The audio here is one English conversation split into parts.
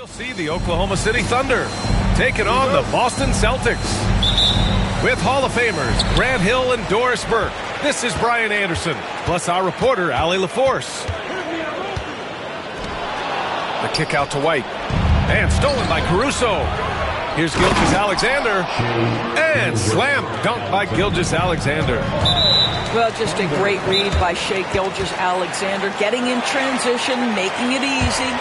See the Oklahoma City Thunder taking on the Boston Celtics. With Hall of Famers Grant Hill and Doris Burke, this is Brian Anderson, plus our reporter, Allie LaForce. The kick out to White, and stolen by Caruso. Here's Gilgeous-Alexander, and slam dunk by Gilgeous-Alexander. Well, just a great read by Shai Gilgeous-Alexander, getting in transition, making it easy.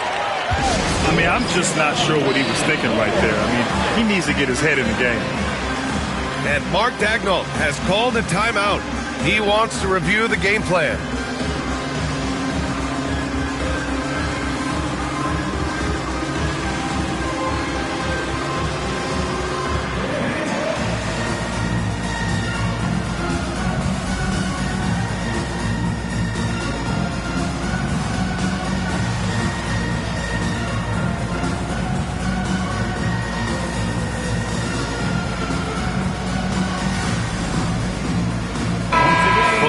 I mean, I'm just not sure what he was thinking right there. I mean, he needs to get his head in the game. And Mark Daigneault has called a timeout. He wants to review the game plan.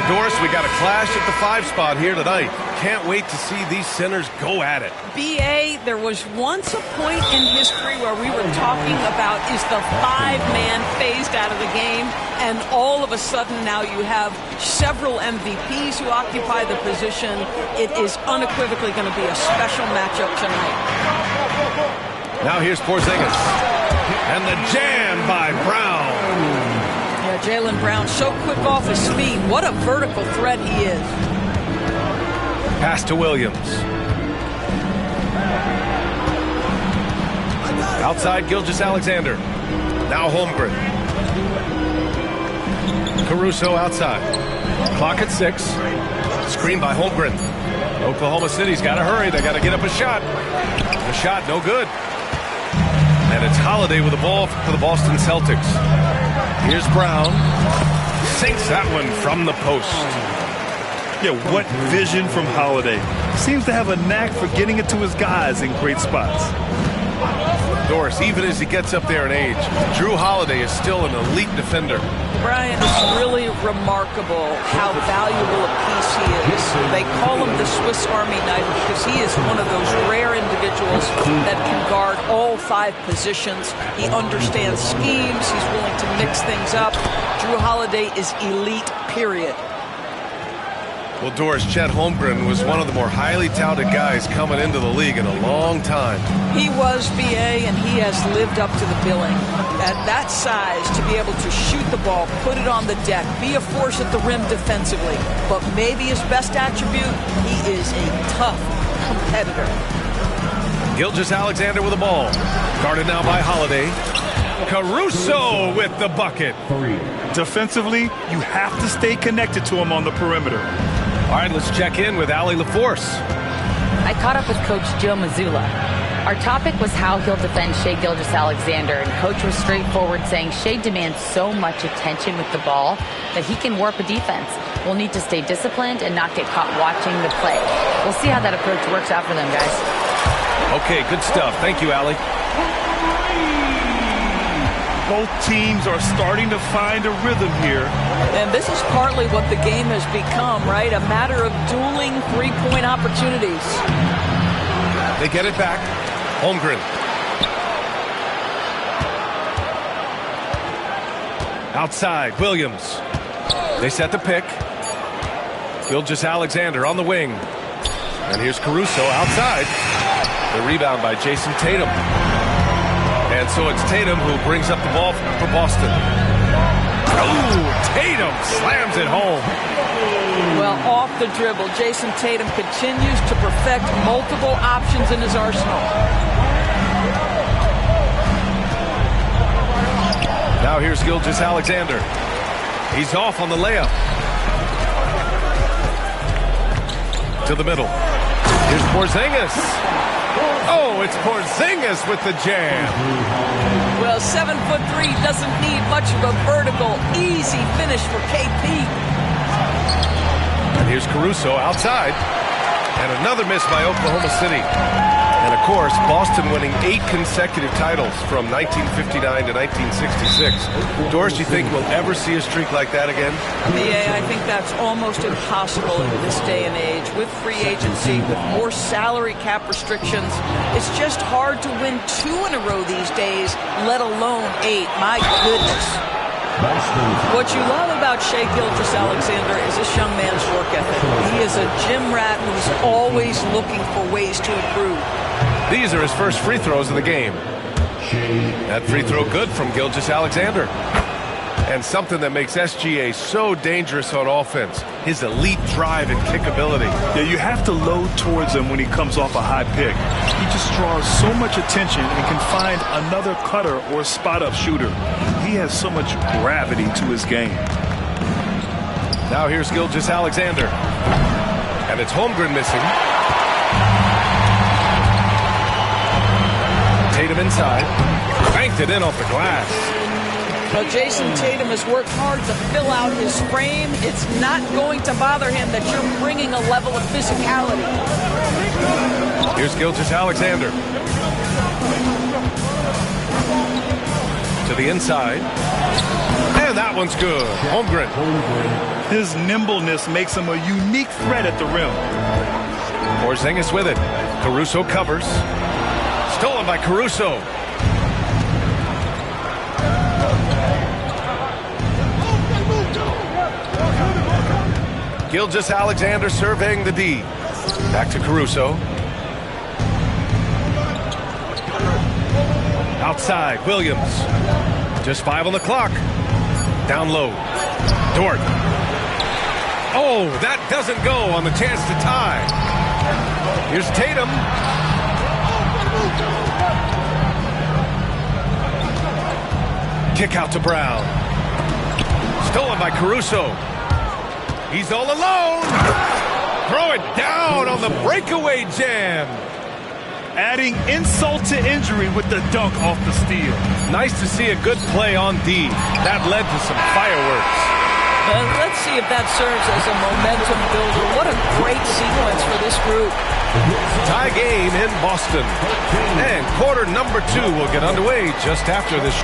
Doris, we got a clash at the 5 spot here tonight. Can't wait to see these centers go at it. B.A., there was once a point in history where we were talking about, is the 5-man phased out of the game? And all of a sudden now you have several MVPs who occupy the position. It is unequivocally going to be a special matchup tonight. Now here's Porzingis. And the jam by Brown. Jaylen Brown, so quick off his feet. What a vertical threat he is. Pass to Williams. Outside Gilgeous-Alexander. Now Holmgren. Caruso outside. Clock at 6. Screen by Holmgren. Oklahoma City's got to hurry. They got to get up a shot. The shot, no good. And it's Holiday with the ball for the Boston Celtics. Here's Brown. Sinks that one from the post. Yeah, what vision from Holiday. Seems to have a knack for getting it to his guys in great spots. Doris, even as he gets up there in age, Drew Holiday is still an elite defender. Brian, it's really remarkable how valuable a piece he is. They call him the Swiss Army knife because he is one of those rare individuals that can guard all 5 positions. He understands schemes. He's willing to mix things up. Drew Holiday is elite, period. Well, Doris, Chet Holmgren was one of the more highly touted guys coming into the league in a long time. He was, B.A., and he has lived up to the billing. At that size, to be able to shoot the ball, put it on the deck, be a force at the rim defensively. But maybe his best attribute, he is a tough competitor. Gilgeous-Alexander with the ball. Guarded now by Holiday. Caruso with the bucket. Defensively, you have to stay connected to him on the perimeter. All right, let's check in with Allie LaForce. I caught up with Coach Joe Mazzulla. Our topic was how he'll defend Shai Gilgeous-Alexander, and Coach was straightforward, saying Shai demands so much attention with the ball that he can warp a defense. We'll need to stay disciplined and not get caught watching the play. We'll see how that approach works out for them, guys. Okay, good stuff. Thank you, Allie. Both teams are starting to find a rhythm here. And this is partly what the game has become, right? A matter of dueling 3-point opportunities. They get it back. Holmgren. Outside, Williams. They set the pick. Gilgeous-Alexander on the wing. And here's Caruso outside. The rebound by Jason Tatum. And so it's Tatum who brings up the ball for Boston. Oh, Tatum slams it home. Well, off the dribble, Jason Tatum continues to perfect multiple options in his arsenal. Now here's Gilgeous-Alexander. He's off on the layup. To the middle. Here's Porzingis. Oh, it's Porzingis with the jam. Well, 7'3" doesn't need much of a vertical, easy finish for KP. And here's Caruso outside. And another miss by Oklahoma City. And, of course, Boston winning 8 consecutive titles from 1959 to 1966. Doris, do you think we'll ever see a streak like that again? Yeah, I think that's almost impossible in this day and age. With free agency, with more salary cap restrictions, it's just hard to win 2 in a row these days, let alone 8. My goodness. What you love about Shai Gilgeous-Alexander is this young man's work ethic. He is a gym rat who's always looking for ways to improve. These are his first free throws of the game. That free throw good from Gilgeous-Alexander. And something that makes SGA so dangerous on offense, his elite drive and kick ability. Yeah, you have to load towards him when he comes off a high pick. He just draws so much attention and can find another cutter or spot-up shooter. He has so much gravity to his game. Now here's Gilgeous-Alexander. And it's Holmgren missing. Tatum inside. Banked it in off the glass. Well, Jason Tatum has worked hard to fill out his frame. It's not going to bother him that you're bringing a level of physicality. Here's Gilgeous-Alexander. To the inside. And that one's good. Holmgren. His nimbleness makes him a unique threat at the rim. Porzingis with it. Caruso covers. Stolen by Caruso. Gilgeous-Alexander surveying the D. Back to Caruso. Outside, Williams. Just 5 on the clock. Down low. Dort. Oh, that doesn't go on the chance to tie. Here's Tatum. Kick out to Brown. Stolen by Caruso. He's all alone. Throw it down on the breakaway jam. Adding insult to injury with the dunk off the steal. Nice to see a good play on D. That led to some fireworks. Let's see if that serves as a momentum builder. What a great sequence for this group. Tie game in Boston. And quarter number 2 will get underway just after this.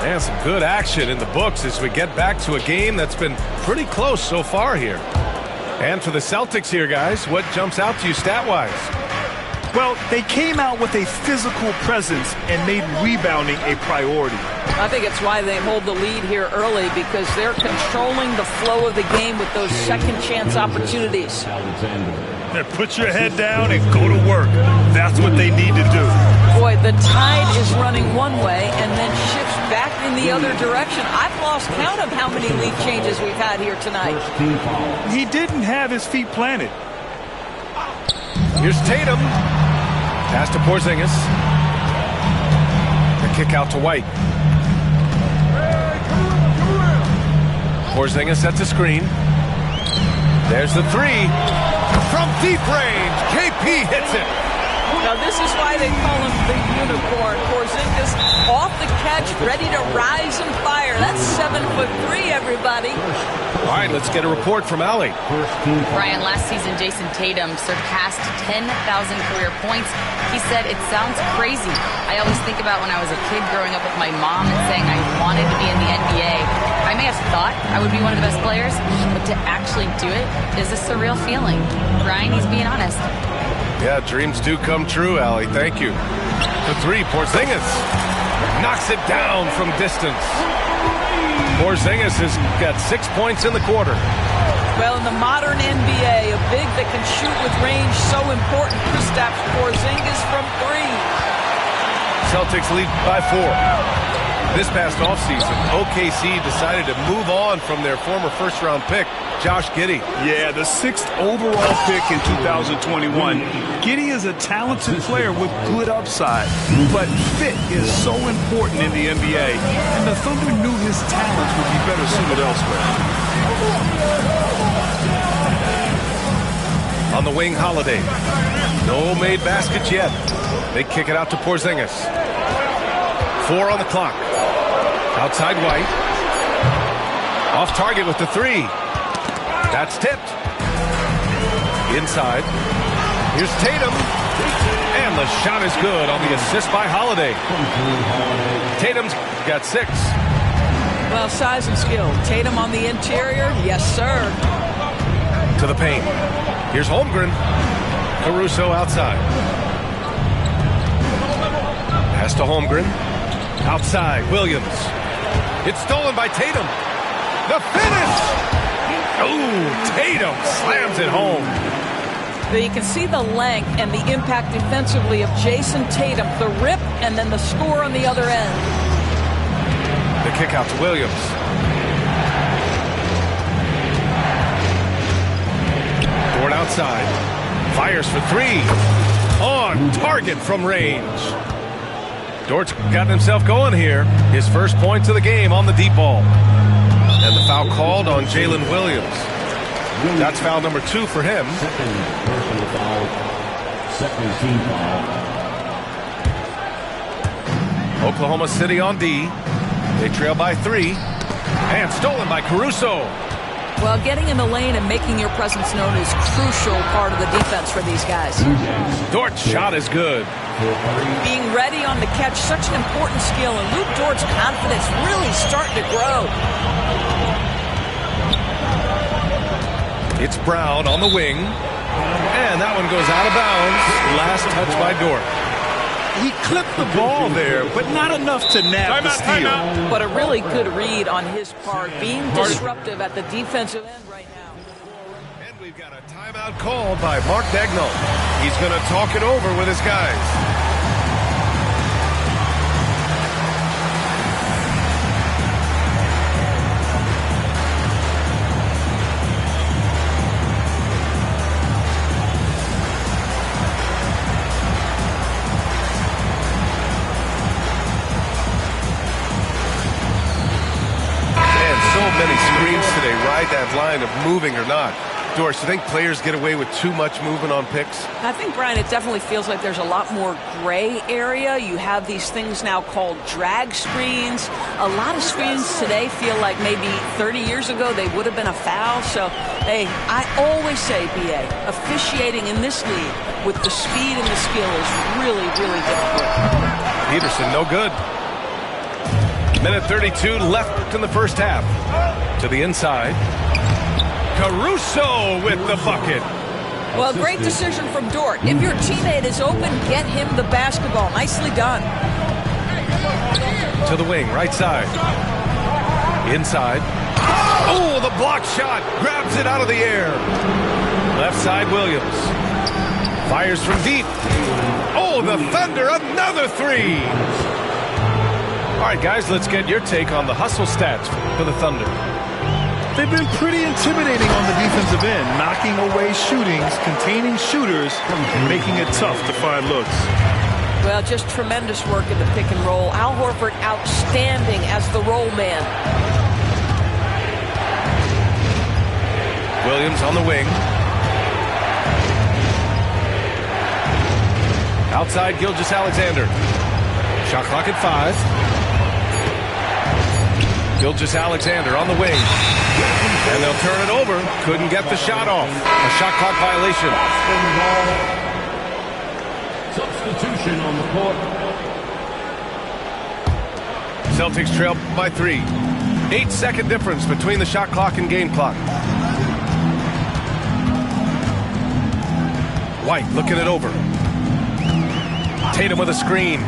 And some good action in the books as we get back to a game that's been pretty close so far here. And for the Celtics here, guys, what jumps out to you stat-wise? Well, they came out with a physical presence and made rebounding a priority. I think it's why they hold the lead here early, because they're controlling the flow of the game with those second chance opportunities. Put your head down and go to work. That's what they need to do. Boy, the tide is running one way and then shifts back in the other direction. I've lost count of how many lead changes we've had here tonight. He didn't have his feet planted. Here's Tatum. Pass to Porzingis. The kick out to White. Porzingis sets a screen. There's the 3. From deep range, KP hits it. Now, this is why they call him the unicorn. Porzingis off the catch, ready to rise and fire. That's 7'3", everybody. All right, let's get a report from Allie. Brian, last season, Jason Tatum surpassed 10,000 career points. He said, "It sounds crazy. I always think about when I was a kid growing up with my mom and saying I wanted to be in the NBA. I may have thought I would be one of the best players, but to actually do it is a surreal feeling." Brian, he's being honest. Yeah, dreams do come true, Allie. Thank you. The 3, Porzingis knocks it down from distance. Porzingis has got 6 points in the quarter. Well, in the modern NBA, a big that can shoot with range so important. Kristaps Porzingis from 3. Celtics lead by 4. This past offseason, OKC decided to move on from their former first-round pick, Josh Giddey. Yeah, the 6th overall pick in 2021. Giddey is a talented player with good upside, but fit is so important in the NBA, and the Thunder knew his talents would be better suited elsewhere. On the wing, Holiday. No made baskets yet. They kick it out to Porzingis. 4 on the clock. Outside White. Off target with the 3. That's tipped. Inside. Here's Tatum. And the shot is good on the assist by Holiday. Tatum's got 6. Well, size and skill. Tatum on the interior. Yes, sir. To the paint. Here's Holmgren. Caruso outside. Pass to Holmgren. Outside. Williams. It's stolen by Tatum. The finish! Ooh, Tatum slams it home. But you can see the length and the impact defensively of Jason Tatum. The rip and then the score on the other end. The kick out to Williams. Dort outside. Fires for 3. On target from range. Dort's gotten himself going here. His first points of the game on the deep ball. And the foul called on Jalen Williams. That's foul number 2 for him. Second team foul. Oklahoma City on D. They trail by 3. And stolen by Caruso. Well, getting in the lane and making your presence known is a crucial part of the defense for these guys. Dort's shot is good. Being ready on the catch, such an important skill, and Luke Dort's confidence really starting to grow. It's Brown on the wing. And that one goes out of bounds. Last touch by Dort. He clipped the ball there, but not enough to nab the steal. But a really good read on his part, being disruptive at the defensive end right now. And we've got a timeout called by Mark Dagnall. He's going to talk it over with his guys. Many screens today ride that line of moving or not. Doris, do you think players get away with too much movement on picks? I think, Brian, it definitely feels like there's a lot more gray area. You have these things now called drag screens. A lot of screens today feel like maybe 30 years ago they would have been a foul. So, hey, I always say, BA, officiating in this league with the speed and the skill is really, really difficult. Peterson, no good. Minute 32 left in the first half. To the inside. Caruso with the bucket. Well, great decision from Dort. If your teammate is open, get him the basketball. Nicely done. To the wing, right side. Inside. Oh, the block shot. Grabs it out of the air. Left side, Williams. Fires from deep. Oh, the Thunder, another 3. All right, guys, let's get your take on the hustle stats for the Thunder. They've been pretty intimidating on the defensive end, knocking away shootings, containing shooters, making it tough to find looks. Well, just tremendous work in the pick and roll. Al Horford outstanding as the roll man. Williams on the wing. Outside, Gilgeous-Alexander. Shot clock at 5. Gilgeous-Alexander on the wing. And they'll turn it over. Couldn't get the shot off. A shot clock violation. Substitution on the court. Celtics trail by 3. 8-second difference between the shot clock and game clock. White looking it over. Tatum with a screen.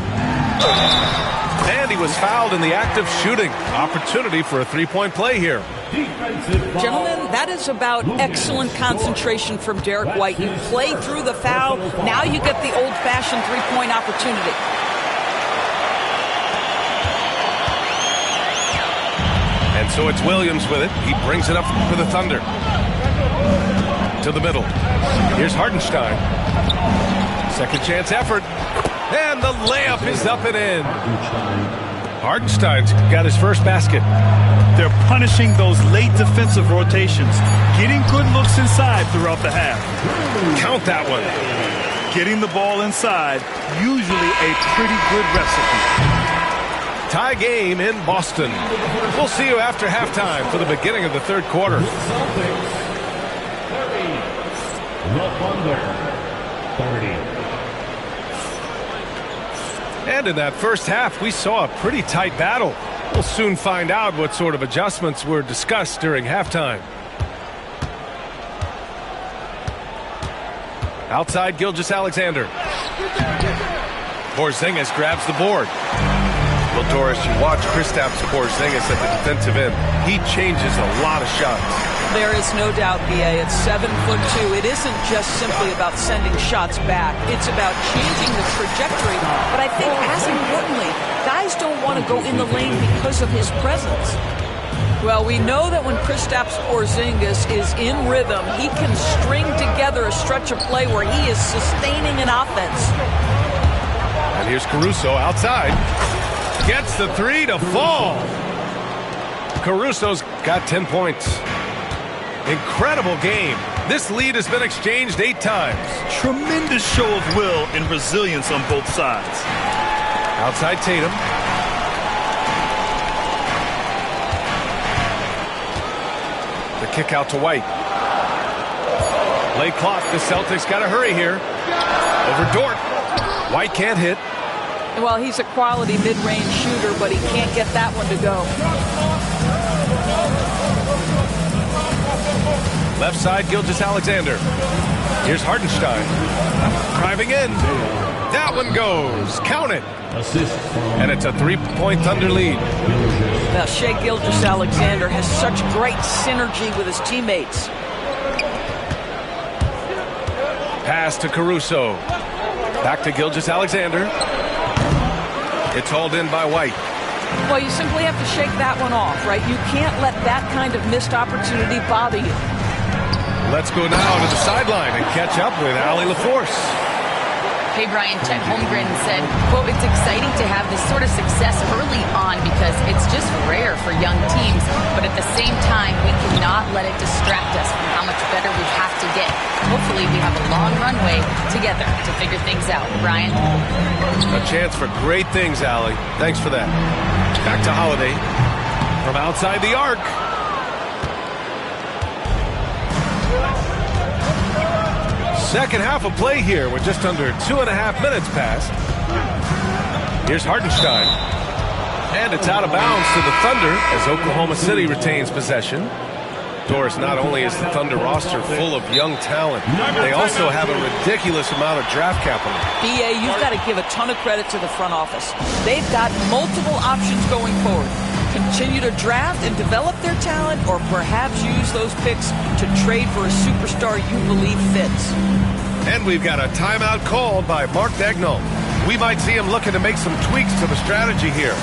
And he was fouled in the act of shooting. Opportunity for a three-point play here. Gentlemen, that is about excellent concentration from Derek White. You play through the foul. Now you get the old-fashioned three-point opportunity. And so it's Williams with it. He brings it up for the Thunder. To the middle. Here's Hartenstein. Second chance effort. And the layup is up and in. Hartenstein's got his first basket. They're punishing those late defensive rotations, getting good looks inside throughout the half. Count that one. Getting the ball inside, usually a pretty good recipe. Tie game in Boston. We'll see you after halftime for the beginning of the third quarter. The Thunder, 30. And in that first half, we saw a pretty tight battle. We'll soon find out what sort of adjustments were discussed during halftime. Outside, Gilgeous-Alexander. Porzingis grabs the board. Well, Doris, you watch Kristaps Porzingis at the defensive end. He changes a lot of shots. There is no doubt, B.A. At 7'2", it isn't just simply about sending shots back. It's about changing the trajectory. But I think, as importantly, guys don't want to go in the lane because of his presence. Well, we know that when Kristaps Porzingis is in rhythm, he can string together a stretch of play where he is sustaining an offense. And here's Caruso outside. Gets the three to fall. Caruso's got 10 points. Incredible game. This lead has been exchanged 8 times. Tremendous show of will and resilience on both sides. Outside Tatum. The kick out to White. Late clock. The Celtics got to hurry here. Over Dort. White can't hit. Well, he's a quality mid-range shooter, but he can't get that one to go. Left side, Gilgeous-Alexander. Here's Hartenstein. Driving in. That one goes. Count it. Assist from And it's a 3-point Thunder lead. Now, Shai Gilgeous-Alexander has such great synergy with his teammates. Pass to Caruso. Back to Gilgeous-Alexander. It's hauled in by White. Well, you simply have to shake that one off, right? You can't let that kind of missed opportunity bother you. Let's go now to the sideline and catch up with Allie LaForce. Hey, Brian, Chet Holmgren said, quote, "It's exciting to have this sort of success early on because it's just rare for young teams. But at the same time, we cannot let it distract us from how much better we have to get. Hopefully, we have a long runway together to figure things out." Brian? A chance for great things, Allie. Thanks for that. Back to Holiday. From outside the arc. Second half of play here with just under 2.5 minutes passed. Here's Hartenstein. And it's out of bounds to the Thunder as Oklahoma City retains possession. Doris, not only is the Thunder roster full of young talent, they also have a ridiculous amount of draft capital. BA, you've got to give a ton of credit to the front office. They've got multiple options going forward. Continue to draft and develop their talent, or perhaps use those picks to trade for a superstar you believe fits. And we've got a timeout called by Mark Daigneault. We might see him looking to make some tweaks to the strategy here.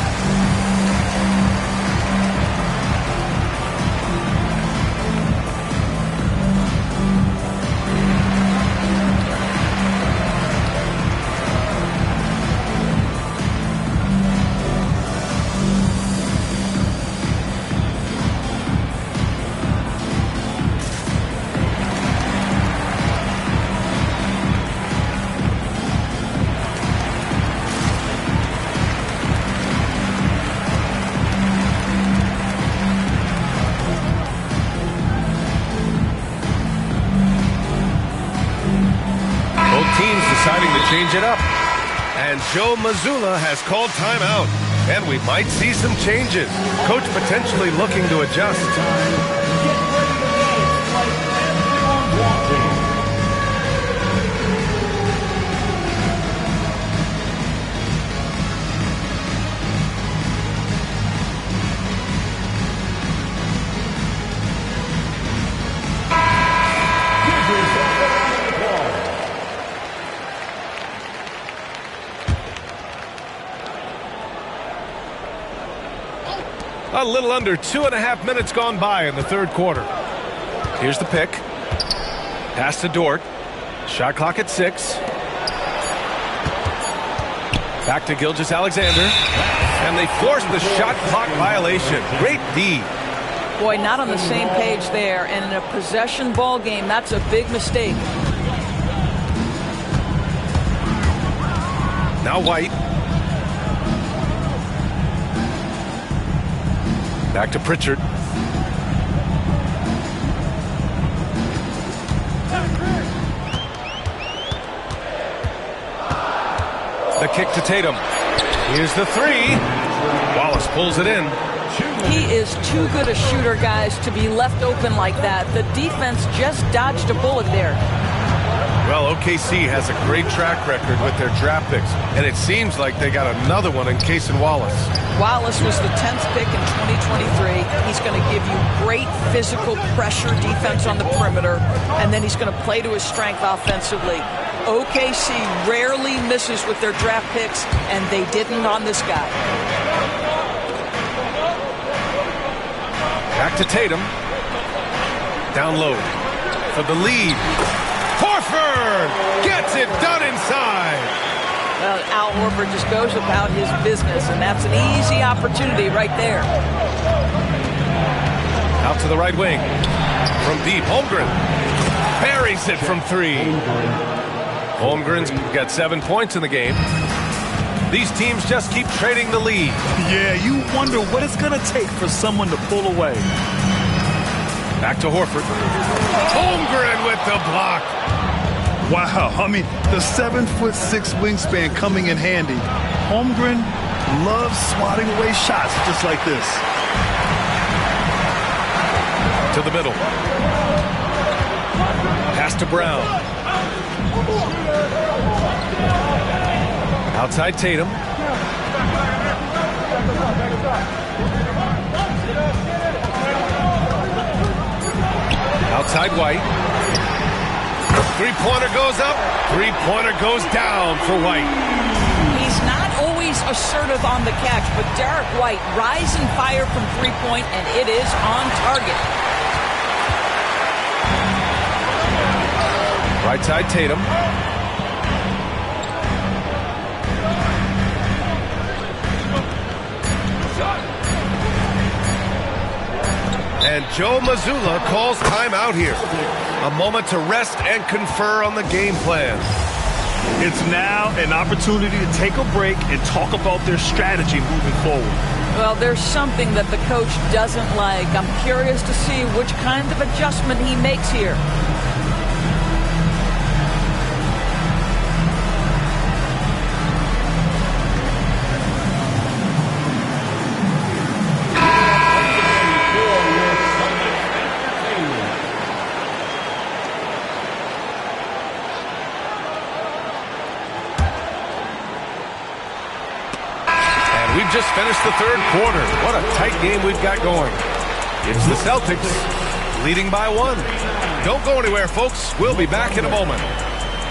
Deciding to change it up. And Joe Mazzulla has called timeout. And we might see some changes. Coach potentially looking to adjust. A little under 2.5 minutes gone by in the third quarter. Here's the pick. Pass to Dort. Shot clock at 6. Back to Gilgeous-Alexander. And they force the shot clock violation. Great D. Boy, not on the same page there. And in a possession ball game, that's a big mistake. Now White. Back to The kick to Tatum. Here's the three. Wallace pulls it in. He is too good a shooter, guys, to be left open like that. The defense just dodged a bullet there. Well, OKC has a great track record with their draft picks, and it seems like they got another one in Casey Wallace. Wallace was the 10th pick in 2023. He's going to give you great physical pressure defense on the perimeter, and then he's going to play to his strength offensively. OKC rarely misses with their draft picks, and they didn't on this guy. Back to Tatum. Down low for the lead. Horford gets it done inside. Well, Al Horford just goes about his business, and that's an easy opportunity right there. Out to the right wing. From deep, Holmgren buries it from three. Holmgren's got 7 points in the game. These teams just keep trading the lead. Yeah, you wonder what it's going to take for someone to pull away. Back to Horford. Holmgren with the block. Wow, I mean, the 7'6" wingspan coming in handy. Holmgren loves swatting away shots just like this. To the middle. Pass to Brown. Outside Tatum. Outside White. Three-pointer goes up. Three-pointer goes down for White. He's not always assertive on the catch, but Derek White rise and fire from three-point, and it is on target. Right side Tatum. And Joe Mazzulla calls timeout here. A moment to rest and confer on the game plan. It's now an opportunity to take a break and talk about their strategy moving forward. Well, there's something that the coach doesn't like. I'm curious to see which kind of adjustment he makes here. We've just finished the third quarter. What a tight game we've got going. It's the Celtics leading by 1. Don't go anywhere, folks. We'll be back in a moment.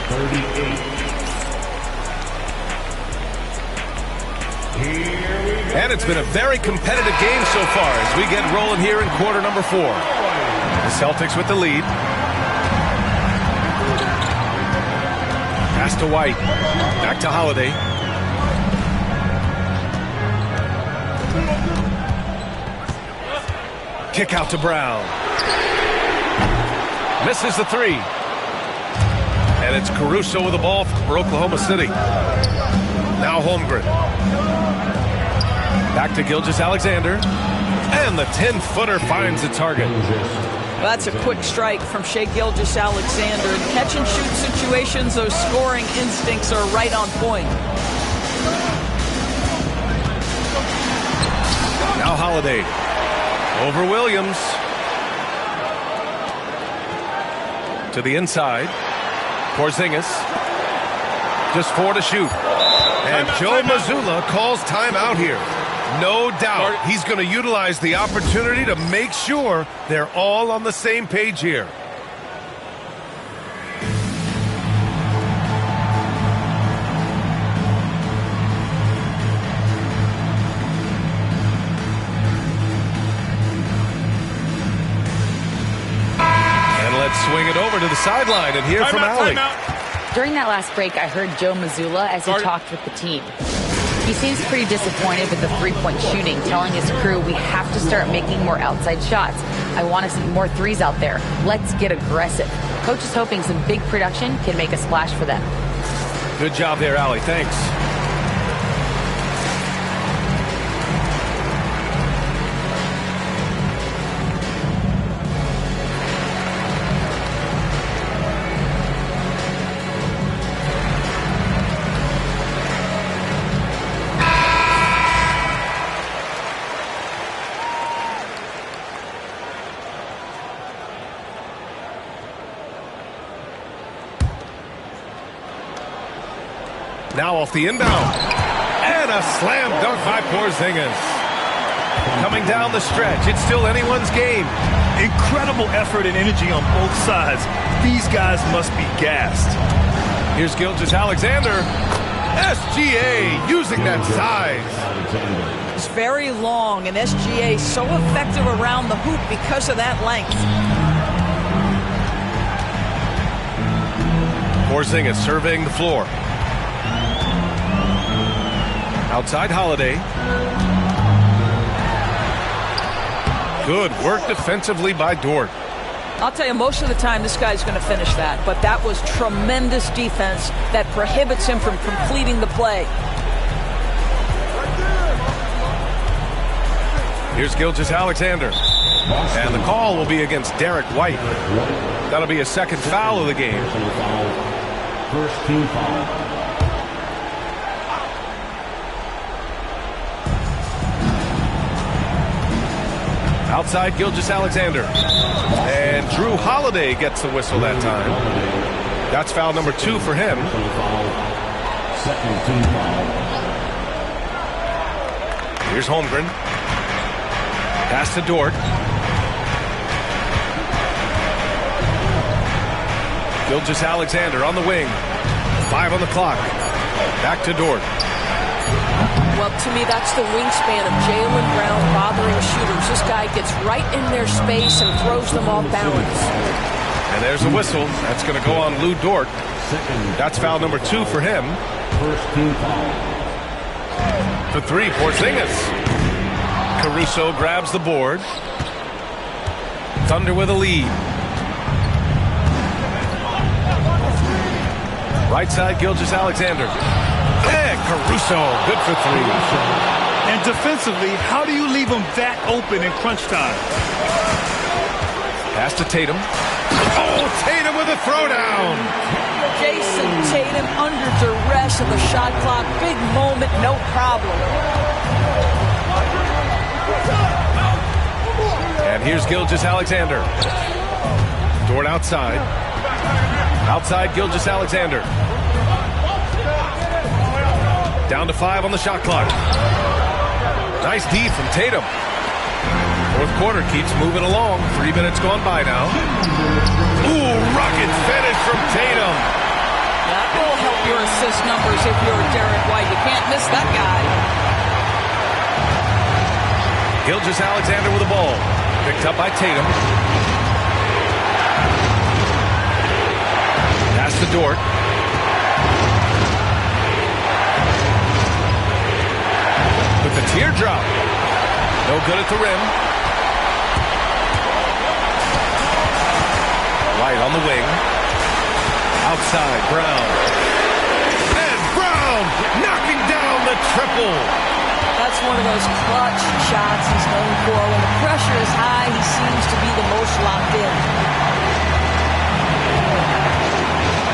38. And it's been a very competitive game so far as we get rolling here in quarter number 4. The Celtics with the lead. Pass to White. Back to Holiday. Kick out to Brown. Misses the three. And it's Caruso with the ball for Oklahoma City. Now Holmgren. Back to Gilgeous-Alexander. And the 10-footer finds the target. Well, that's a quick strike from Shai Gilgeous-Alexander. In catch-and-shoot situations, those scoring instincts are right on point. Now Holiday. Over Williams. To the inside. Porzingis. Just 4 to shoot. And Joe Mazzulla calls timeout here. No doubt he's going to utilize the opportunity to make sure they're all on the same page here. Swing it over to the sideline and hear from Allie. During that last break, I heard Joe Mazzulla as he talked with the team. He seems pretty disappointed with the three-point shooting, telling his crew, we have to start making more outside shots. I want to see more threes out there. Let's get aggressive. Coach is hoping some big production can make a splash for them. Good job there, Allie. Thanks. now off the inbound. And a slam dunk by Porzingis. Coming down the stretch, it's still anyone's game. Incredible effort and energy on both sides. These guys must be gassed. Here's Gilgeous-Alexander. SGA using that size. It's very long, and SGA so effective around the hoop because of that length. Porzingis surveying the floor. Outside Holiday. Good work defensively by Dort. I'll tell you, most of the time this guy's going to finish that, but that was tremendous defense that prohibits him from completing the play. Here's Gilgeous-Alexander. And the call will be against Derek White. That'll be a second foul of the game. First team foul. Outside Gilgeous-Alexander. And Drew Holiday gets the whistle that time. That's foul number 2 for him. Second team foul. Here's Holmgren. Pass to Dort. Gilgeous-Alexander on the wing. 5 on the clock. Back to Dort. Well, to me, that's the wingspan of Jaylen Brown bothering shooters. This guy gets right in their space and throws them off balance. And there's a whistle. That's going to go on Lou Dort. That's foul number 2 for him. First team foul. For 3, Porzingis. Caruso grabs the board. Thunder with a lead. Right side, Gilgeous-Alexander. And Caruso, good for 3. And defensively, how do you leave them that open in crunch time? Pass to Tatum. Oh, Tatum with a throwdown. Jason Tatum under duress of the shot clock. Big moment, no problem. And here's Gilgeous-Alexander. Dort outside. Outside Gilgeous-Alexander. Down to 5 on the shot clock. Nice D from Tatum. Fourth quarter keeps moving along. 3 minutes gone by now. Ooh, rocket finish from Tatum. That will help your assist numbers if you're Derek White. You can't miss that guy. Gilgeous-Alexander with the ball. Picked up by Tatum. Pass to Dort. With the teardrop. No good at the rim. White on the wing. Outside, Brown. And Brown knocking down the triple. That's one of those clutch shots he's known for. When the pressure is high, he seems to be the most locked in.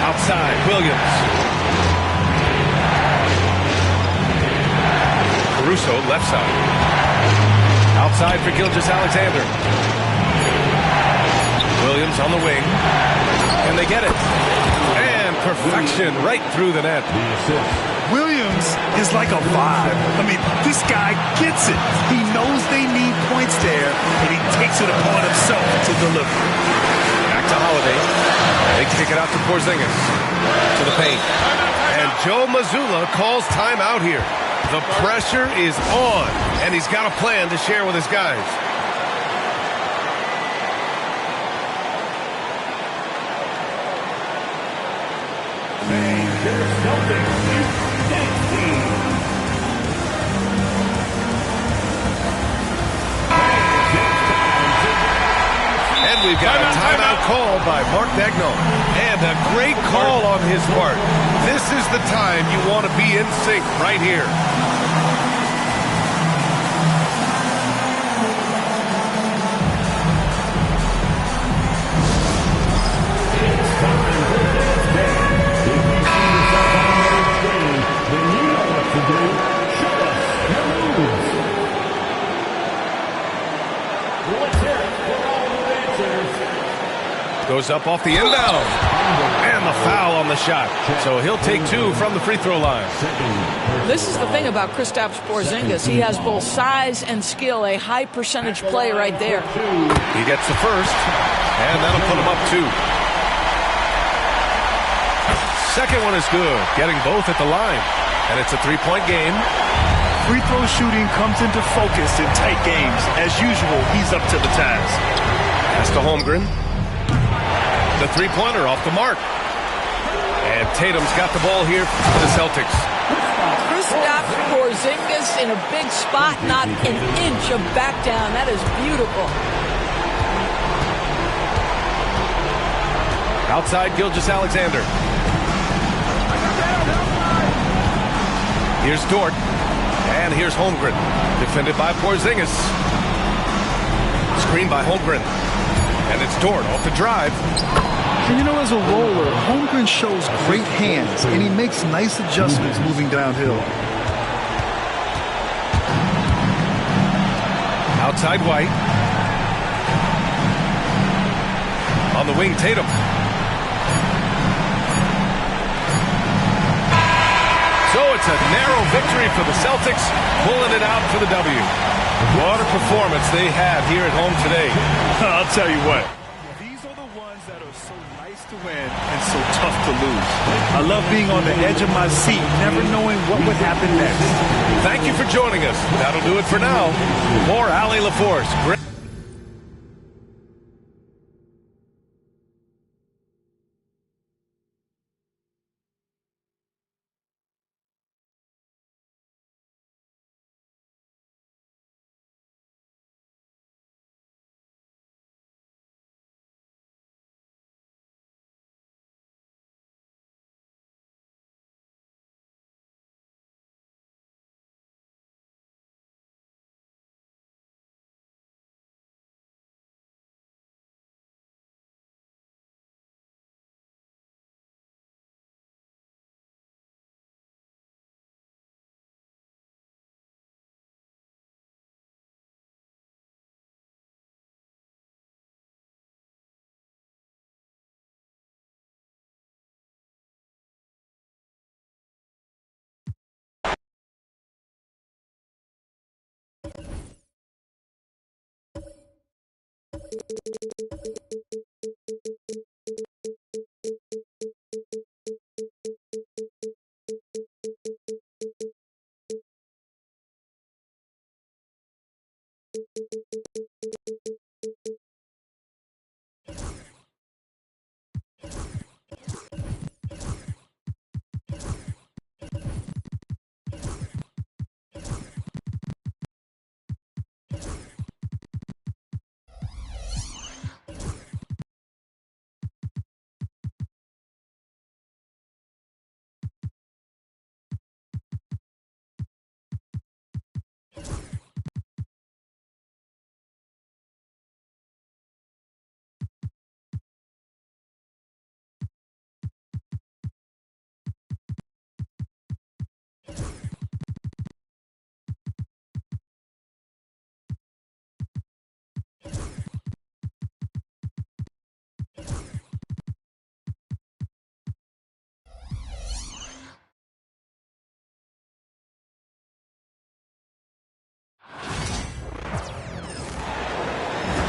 Outside, Williams. Caruso, left side. Outside for Gilgeous-Alexander. Williams on the wing. And they get it. And perfection right through the net. Williams is like a vibe. I mean, this guy gets it. He knows they need points there, and he takes it upon himself to deliver. Back to Holiday. They kick it out to Porzingis. To the paint. And Joe Mazzulla calls timeout here. The pressure is on, and he's got a plan to share with his guys. And we've got a timeout call by Mark Daigneault. And a great call on his part. This is the time you want to be in sync right here. Goes up off the inbound. And the A foul on the shot. So he'll take 2 from the free throw line. This is the thing about Kristaps Porzingis. He has both size and skill, a high percentage play right there. He gets the first, and that'll put him up 2. Second one is good, getting both at the line. And it's a 3-point game. Free throw shooting comes into focus in tight games. As usual, he's up to the task. Pass to Holmgren. The three-pointer off the mark. And Tatum's got the ball here for the Celtics. Kristaps Porzingis in a big spot, not an inch of back down. That is beautiful. Outside Gilgeous-Alexander. Here's Dort. And here's Holmgren. Defended by Porzingis. Screen by Holmgren. And it's Dort off the drive. And you know, as a roller, Holmgren shows great hands, and he makes nice adjustments moving downhill. Outside White. On the wing, Tatum. So it's a narrow victory for the Celtics, pulling it out for the W. What a performance they had here at home today. I'll tell you what. These are the ones that are so nice to win and so tough to lose. I love being on the edge of my seat, never knowing what would happen next. Thank you for joining us. That'll do it for now. For Allie LaForce.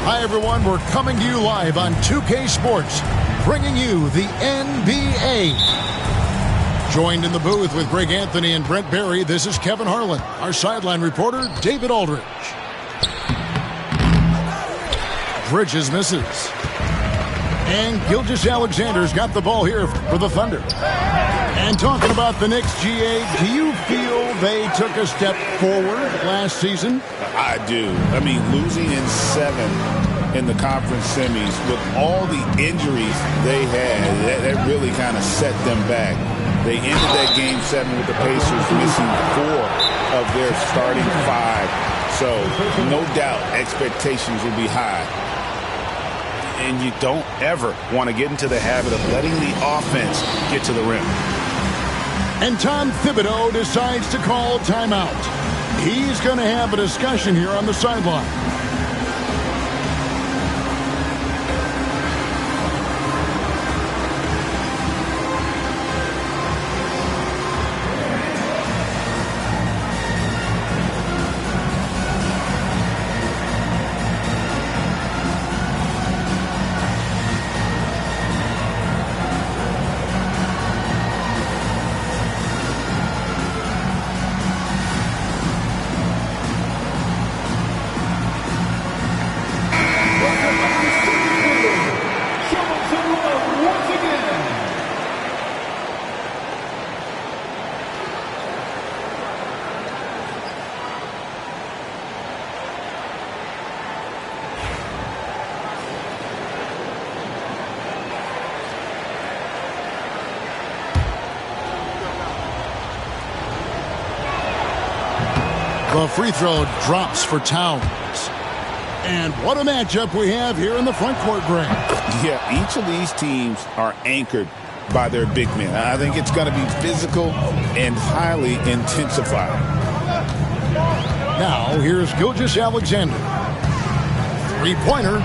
Hi, everyone. We're coming to you live on 2K Sports, bringing you the NBA. Joined in the booth with Greg Anthony and Brent Barry, this is Kevin Harlan. Our sideline reporter, David Aldridge. Bridges misses. And Gilgeous-Alexander's got the ball here for the Thunder. And talking about the Knicks, GA, do you feel they took a step forward last season? I do. I mean, losing in 7 in the conference semis with all the injuries they had, that really kind of set them back. They ended that game 7 with the Pacers missing 4 of their starting 5. So, no doubt, expectations will be high. And you don't ever want to get into the habit of letting the offense get to the rim. And Tom Thibodeau decides to call timeout. He's going to have a discussion here on the sideline. The free throw drops for Towns. And what a matchup we have here in the front court, Greg. Yeah, each of these teams are anchored by their big men. I think it's going to be physical and highly intensified. Now, here's Gilgeous-Alexander. Three-pointer.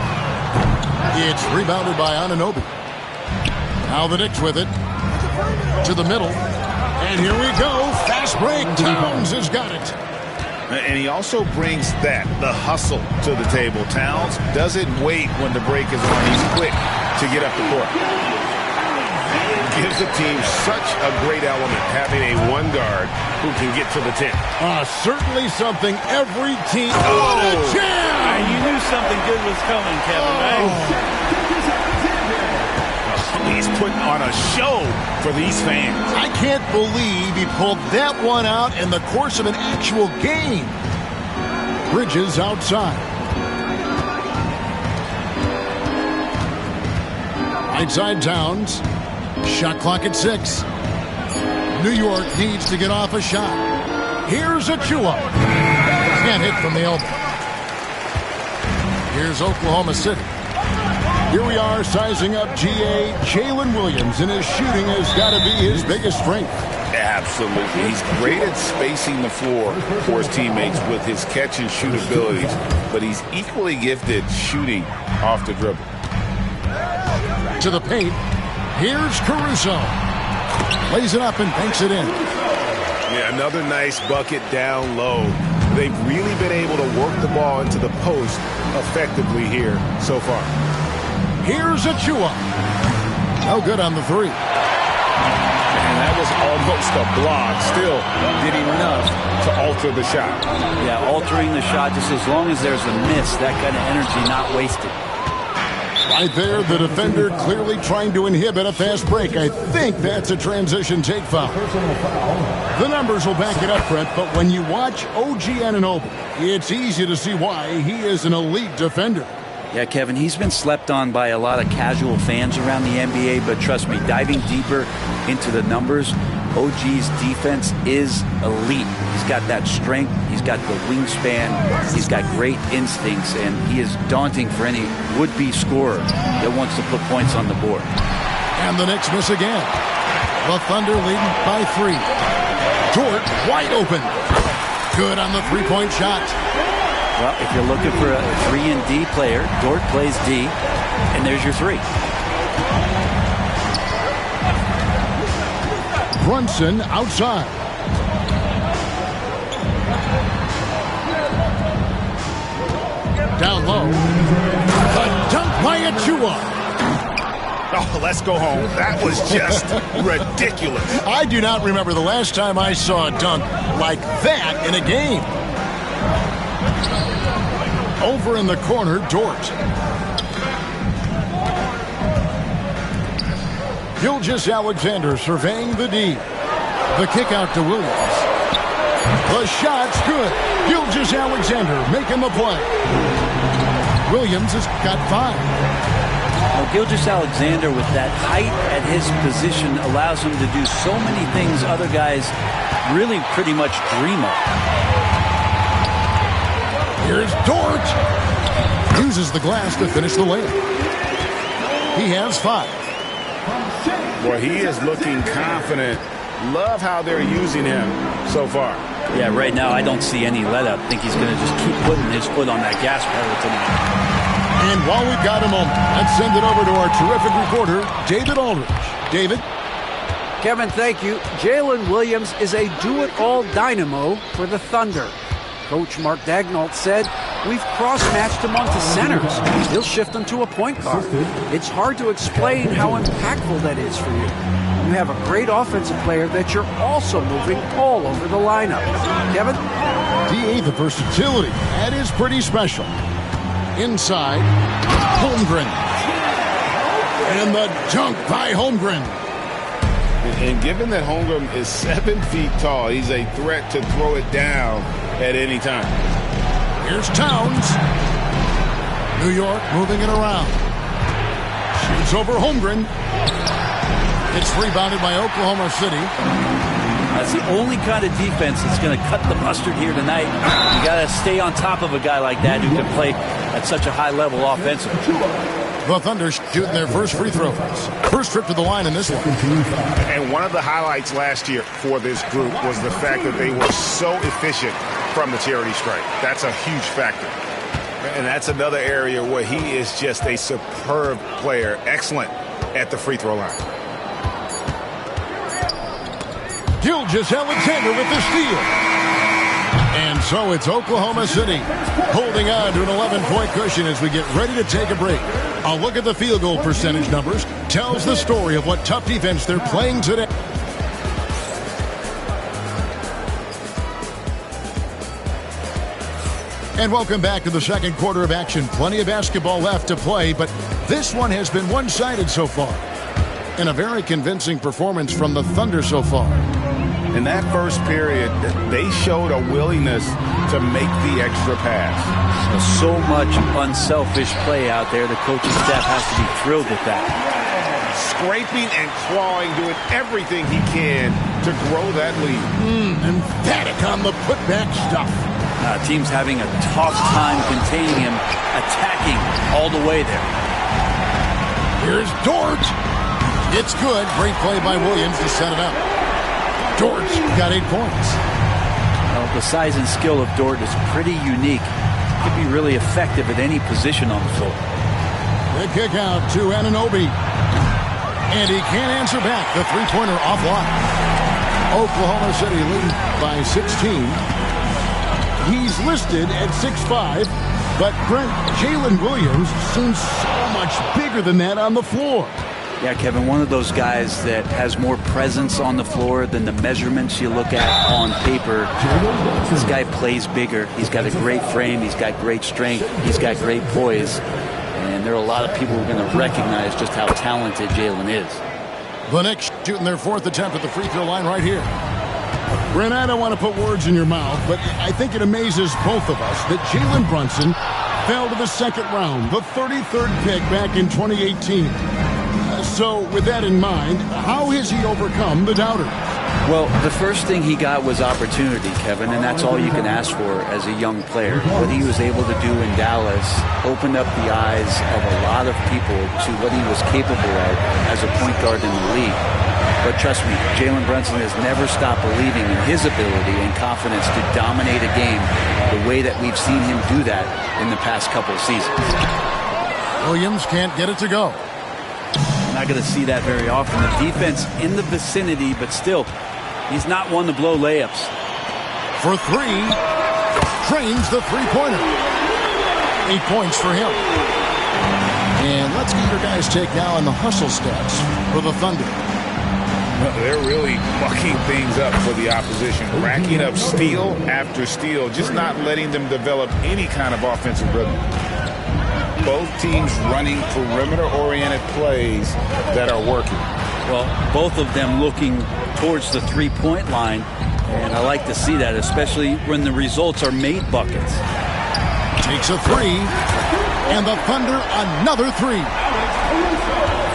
It's rebounded by Anunoby. Now the Knicks with it. To the middle. And here we go. Fast break. Towns has got it. And he also brings the hustle to the table. Towns doesn't wait when the break is on. He's quick to get up the court. Gives the team such a great element, having a one guard who can get to the 10. Certainly something every team. Oh, a jam! You knew something good was coming, Kevin, right? He's putting on a show for these fans. I can't believe he pulled that one out in the course of an actual game. Bridges outside. Right side Towns. Shot clock at 6. New York needs to get off a shot. Here's Achua. Can't hit from the elbow. Here's Oklahoma City. Here we are sizing up GA. Jalen Williams, and his shooting has got to be his biggest strength. Absolutely. He's great at spacing the floor for his teammates with his catch and shoot abilities, but he's equally gifted shooting off the dribble. To the paint. Here's Caruso. Lays it up and banks it in. Yeah, another nice bucket down low. They've really been able to work the ball into the post effectively here so far. Here's Achua. No good on the three. And that was almost a block. Still did enough to alter the shot. Yeah, altering the shot, just as long as there's a miss, that kind of energy not wasted. Right there, the defender clearly trying to inhibit a fast break. I think that's a transition take foul. The numbers will back it up, Brett, but when you watch OG Anunoby, it's easy to see why he is an elite defender. Yeah, Kevin, he's been slept on by a lot of casual fans around the NBA, but trust me, diving deeper into the numbers, OG's defense is elite. He's got that strength, he's got the wingspan, he's got great instincts, and he is daunting for any would-be scorer that wants to put points on the board. And the Knicks miss again. The Thunder leading by 3. Dort wide open. Good on the three-point shot. Well, if you're looking for a 3 and D player, Dort plays D, and there's your 3. Brunson outside. Down low. The dunk by Achua. Oh, let's go home. That was just ridiculous. I do not remember the last time I saw a dunk like that in a game. Over in the corner, Dort. Gilgeous-Alexander surveying the D. The kick out to Williams. The shot's good. Gilgeous-Alexander making the play. Williams has got 5. Well, Gilgeous-Alexander with that height at his position allows him to do so many things other guys really pretty much dream of. Here's Dort. Uses the glass to finish the layup. He has 5. Boy, he is looking confident. Love how they're using him so far. Yeah, right now I don't see any let up. I think he's going to just keep putting his foot on that gas pedal tonight. And while we've got a moment, let's send it over to our terrific reporter, David Aldridge. David? Kevin, thank you. Jalen Williams is a do-it-all dynamo for the Thunder. Coach Mark Daignault said, "We've cross-matched him onto centers. He'll shift him to a point guard. It's hard to explain how impactful that is for you. You have a great offensive player that you're also moving all over the lineup." Kevin? DA, the versatility. That is pretty special. Inside, Holmgren. And the dunk by Holmgren. And given that Holmgren is 7 feet tall, he's a threat to throw it down at any time. Here's Towns. New York moving it around. Shoots over Holmgren. It's rebounded by Oklahoma City. That's That's the only kind of defense that's going to cut the mustard here tonight. You got to stay on top of a guy like that who can play at such a high level offensively. The Thunder shooting their first free throws. First trip to the line in this one. And one of the highlights last year for this group was the fact that they were so efficient from the charity stripe. That's a huge factor. And that's another area where he is just a superb player. Excellent at the free throw line. Gilgeous-Alexander with the steal. And so it's Oklahoma City holding on to an 11-point cushion as we get ready to take a break. A look at the field goal percentage numbers tells the story of what tough defense they're playing today. And welcome back to the second quarter of action. Plenty of basketball left to play, but this one has been one-sided so far. And a very convincing performance from the Thunder so far. In that first period, they showed a willingness to make the extra pass. So much unselfish play out there. The coaching staff has to be thrilled with that. Scraping and clawing, doing everything he can to grow that lead. Emphatic on the putback stuff. Team's having a tough time containing him, attacking all the way there. Here's Dort. It's good. Great play by Williams to set it up. Dort got 8 points. Well, the size and skill of Dort is pretty unique. Could be really effective at any position on the floor. The kick out to Anunoby. And he can't answer back. The three-pointer offline. Oklahoma City lead by 16. He's listed at 6'5", but Brent, Jalen Williams seems so much bigger than that on the floor. Yeah, Kevin, one of those guys that has more presence on the floor than the measurements you look at on paper. This guy plays bigger. He's got a great frame. He's got great strength. He's got great poise. And there are a lot of people who are going to recognize just how talented Jalen is. The Knicks shooting their fourth attempt at the free throw line right here. Brent, I don't want to put words in your mouth, but I think it amazes both of us that Jalen Brunson fell to the second round, the 33rd pick back in 2018. So with that in mind, how has he overcome the doubters? Well, the first thing he got was opportunity, Kevin, and that's all you can ask for as a young player. What he was able to do in Dallas opened up the eyes of a lot of people to what he was capable of as a point guard in the league. But trust me, Jalen Brunson has never stopped believing in his ability and confidence to dominate a game the way that we've seen him do that in the past couple of seasons. Williams can't get it to go. Not going to see that very often. The defense in the vicinity, but still, he's not one to blow layups. For three, trains the three-pointer. 8 points for him. And let's get your guys' take now on the hustle stats for the Thunder. They're really mucking things up for the opposition, racking up steal after steal, just not letting them develop any kind of offensive rhythm. Both teams running perimeter-oriented plays that are working. Well, both of them looking towards the three-point line, and I like to see that, especially when the results are made buckets. Takes a three, and the Thunder another three.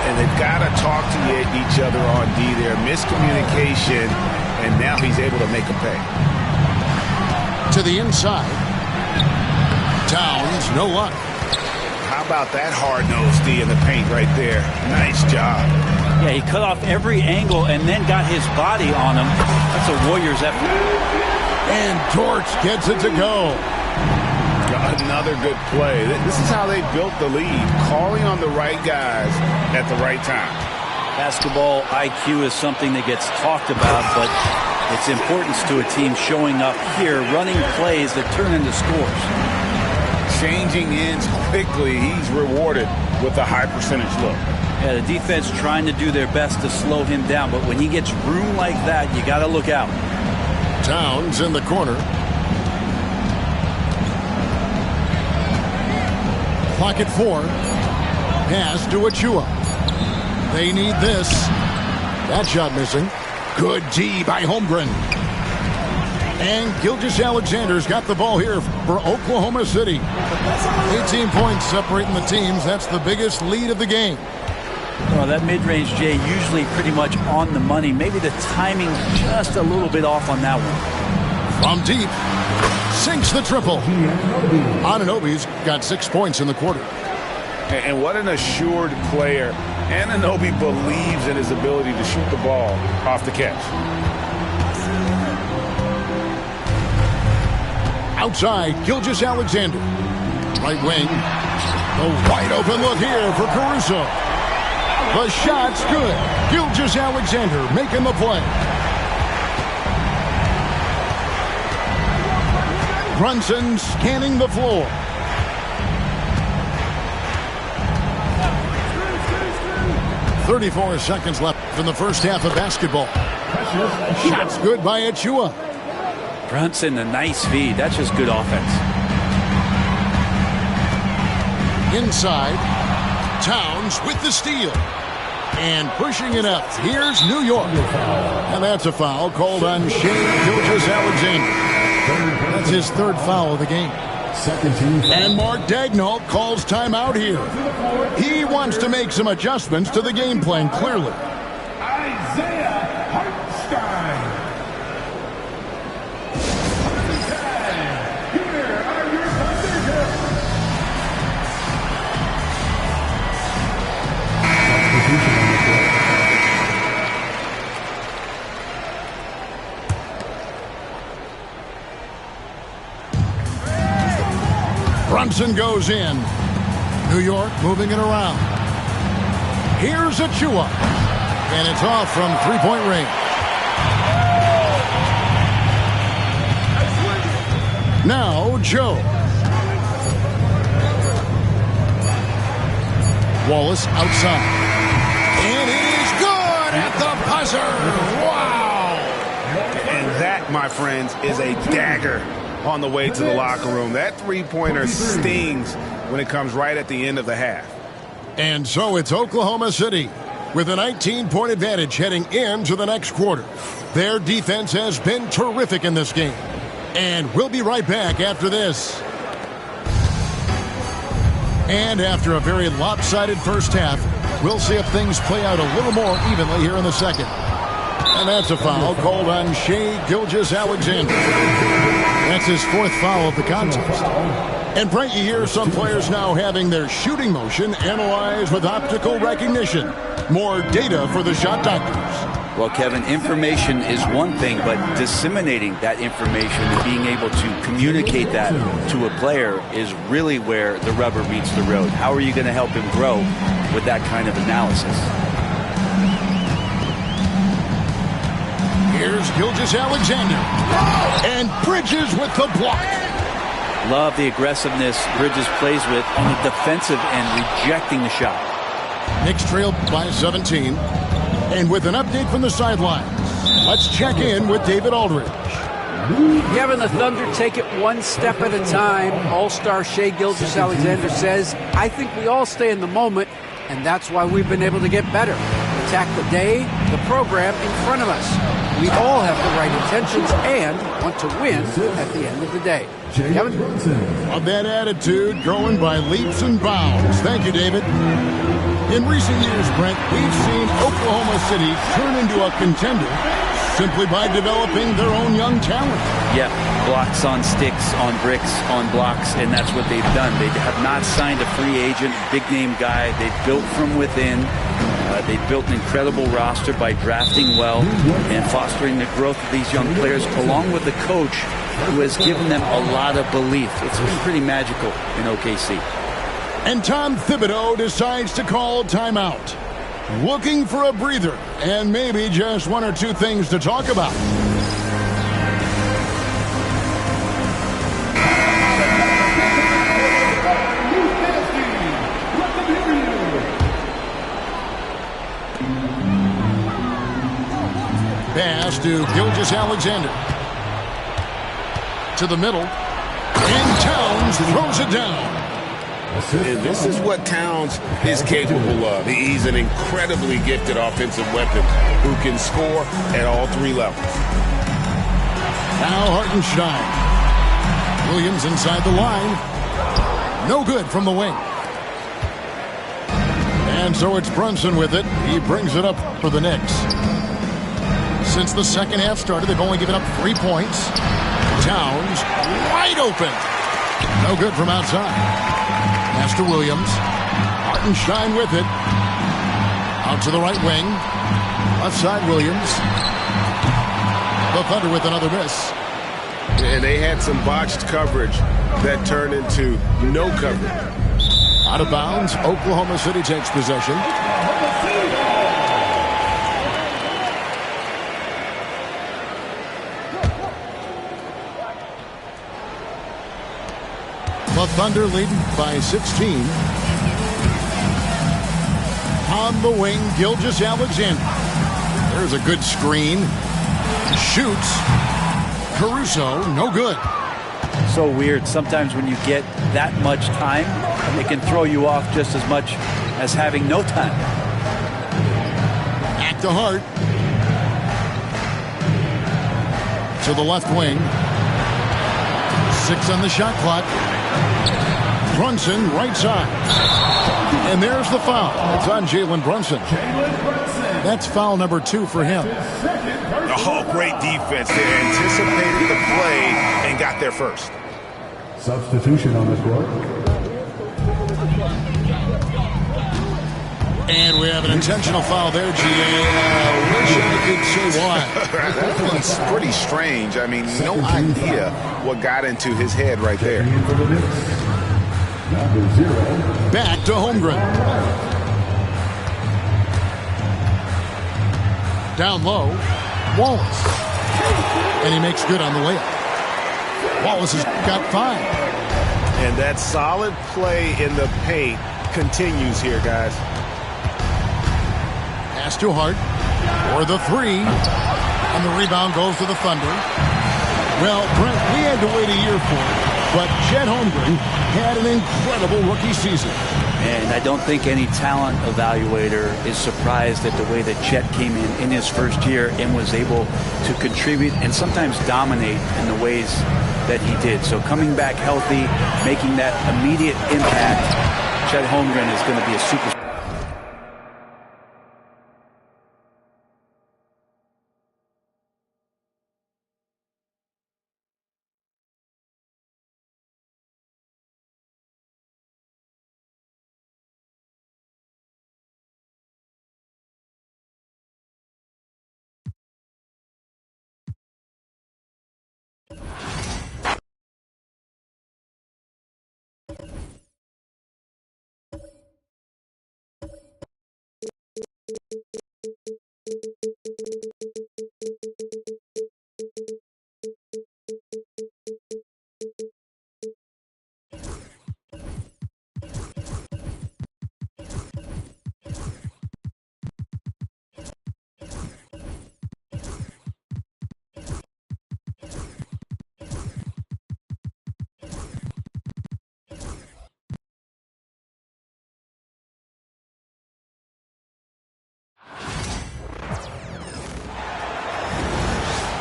And they've got to talk to each other on D there. Miscommunication, and now he's able to make a pay. To the inside. Towns, no luck. How about that hard-nosed D in the paint right there? Nice job. Yeah, he cut off every angle and then got his body on him. That's a Warriors effort. And Torch gets it to go. Another good play. This is how they built the lead, calling on the right guys at the right time. Basketball IQ is something that gets talked about, but its importance to a team showing up here, running plays that turn into scores. Changing ends quickly, he's rewarded with a high percentage look. Yeah, the defense trying to do their best to slow him down, but when he gets room like that, you got to look out. Towns in the corner. Clock at 4. Pass to Achua. They need this. That shot missing. Good D by Holmgren. And Gilgeous-Alexander's got the ball here for Oklahoma City. 18 points separating the teams. That's the biggest lead of the game. Well, that mid-range, Jay, usually pretty much on the money. Maybe the timing just a little bit off on that one. From deep, sinks the triple. Anunoby's got 6 points in the quarter. And what an assured player. Anunoby believes in his ability to shoot the ball off the catch. Outside, Gilgeous-Alexander. Right wing. The wide open look here for Caruso. The shot's good. Gilgeous-Alexander making the play. Brunson scanning the floor. "34 seconds left in the first half of basketball. Shot's good by Achua. Brunson, a nice feed. That's just good offense. Inside, Towns with the steal. And pushing it up. Here's New York. And that's a foul called on Shai Gilgeous-Alexander. That's his third foul of the game. And Mark Daigneault calls timeout here. He wants to make some adjustments to the game plan, clearly. Brunson goes in. New York moving it around. Here's Achua. And it's off from three-point range. Now Joe. Wallace outside. And he's good at the buzzer. Wow. And that, my friends, is a dagger on the way to the locker room. That three-pointer stings when it comes right at the end of the half. And so it's Oklahoma City with a 19-point advantage heading into the next quarter. Their defense has been terrific in this game. And we'll be right back after this. And after a very lopsided first half, we'll see if things play out a little more evenly here in the second. And that's a foul called on Shai Gilgeous-Alexander. That's his fourth foul of the contest. And Brent, you hear some players now having their shooting motion analyzed with optical recognition. More data for the shot doctors. Well, Kevin, information is one thing, but disseminating that information and being able to communicate that to a player is really where the rubber meets the road. How are you going to help him grow with that kind of analysis? Here's Gilgeous-Alexander. And Bridges with the block. Love the aggressiveness Bridges plays with on the defensive end, rejecting the shot. Knicks trail by 17. And with an update from the sidelines, let's check in with David Aldridge. Having the Thunder take it one step at a time, All-Star Shai Gilgeous-Alexander says, I think we all stay in the moment, and that's why we've been able to get better. Attack the day, the program in front of us. We all have the right intentions and want to win at the end of the day. Kevin? Of that attitude growing by leaps and bounds. Thank you, David. In recent years, Brent, we've seen Oklahoma City turn into a contender simply by developing their own young talent. Yeah, blocks on sticks, on bricks, on blocks, and that's what they've done. They have not signed a free agent, big-name guy. They've built from within. They've built an incredible roster by drafting well and fostering the growth of these young players, along with the coach who has given them a lot of belief. It's been pretty magical in OKC. And Tom Thibodeau decides to call timeout. Looking for a breather and maybe just one or two things to talk about. Pass to Gilgeous-Alexander. To the middle. And Towns throws it down. And this is what Towns is capable of. He's an incredibly gifted offensive weapon who can score at all three levels. Now Hartenstein. Williams inside the line. No good from the wing. And so it's Brunson with it. He brings it up for the Knicks. Since the second half started, they've only given up 3 points. Towns wide open. No good from outside. Pass to Williams. Hartenstein with it. Out to the right wing. Left side, Williams. The Thunder with another miss. And they had some botched coverage that turned into no coverage. Out of bounds, Oklahoma City takes possession. The Thunder leading by 16. On the wing, Gilgeous-Alexander. There's a good screen. Shoots. Caruso, no good. So weird. Sometimes when you get that much time, it can throw you off just as much as having no time. Back to Hart. To the left wing. 6 on the shot clock. Brunson, right side. And there's the foul. It's on Jalen Brunson. That's foul number 2 for him. Oh, great defense. They anticipated the play and got there first. Substitution on the court. And we have an intentional foul there, G.A. Wish I could say why. That one's pretty strange. I mean, no idea what got into his head right there. Back to Holmgren. Down low, Wallace. And he makes good on the layup. Wallace has got 5. And that solid play in the paint continues here, guys. Pass to Hart for the 3. And the rebound goes to the Thunder. Well, Brent, we had to wait a year for it. But Chet Holmgren had an incredible rookie season. And I don't think any talent evaluator is surprised at the way that Chet came in his first year and was able to contribute and sometimes dominate in the ways that he did. So coming back healthy, making that immediate impact, Chet Holmgren is going to be a superstar.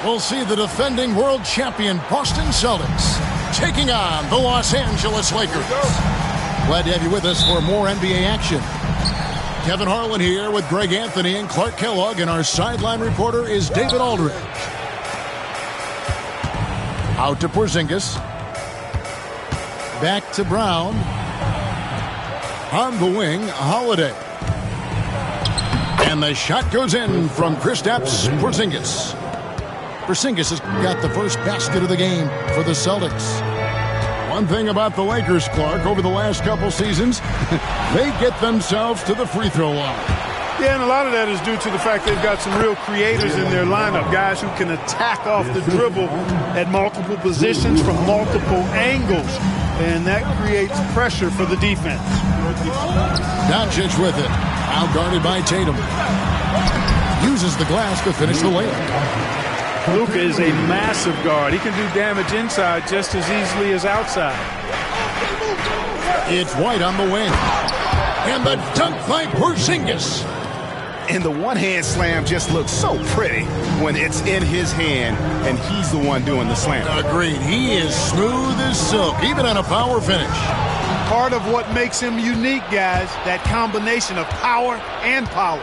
We'll see the defending world champion Boston Celtics taking on the Los Angeles Lakers. Glad to have you with us for more NBA action. Kevin Harlan here with Greg Anthony and Clark Kellogg, and our sideline reporter is David Aldridge. Out to Porzingis. Back to Brown. On the wing, Holiday. And the shot goes in from Kristaps Porzingis. Porzingis has got the first basket of the game for the Celtics. One thing about the Lakers, Clark, over the last couple seasons, they get themselves to the free throw line. Yeah, and a lot of that is due to the fact they've got some real creators in their lineup, guys who can attack off the dribble at multiple positions from multiple angles, and that creates pressure for the defense. Doncic with it, outguarded by Tatum. Uses the glass to finish the layup. Luka is a massive guard. He can do damage inside just as easily as outside. It's White on the wing. And the dunk by Porzingis. And the one-hand slam just looks so pretty when it's in his hand and he's the one doing the slam. Agreed. He is smooth as silk, even on a power finish. Part of what makes him unique, guys, that combination of power and polish.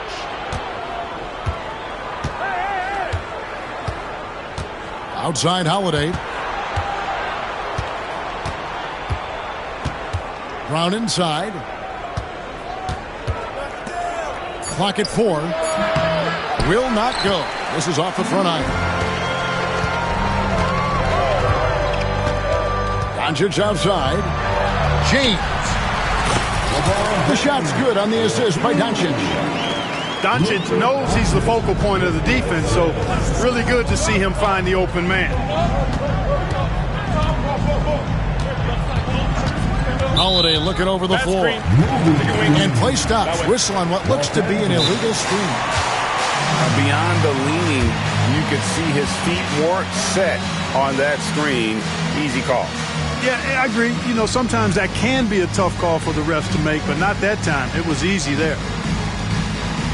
Outside Holiday. Brown inside. Clock at 4. Will not go. This is off the front iron. Doncic outside. James. The shot's good on the assist by Doncic. Doncic knows he's the focal point of the defense, so really good to see him find the open man. Holiday looking over the floor. And play stops. Whistle on what looks to be an illegal screen. Beyond the leaning, you could see his feet weren't set on that screen. Easy call. Yeah, I agree. You know, sometimes that can be a tough call for the refs to make, but not that time. It was easy there.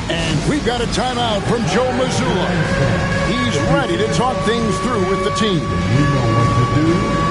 And we've got a timeout from Joe Mazzulla. He's ready to talk things through with the team. You know what to do.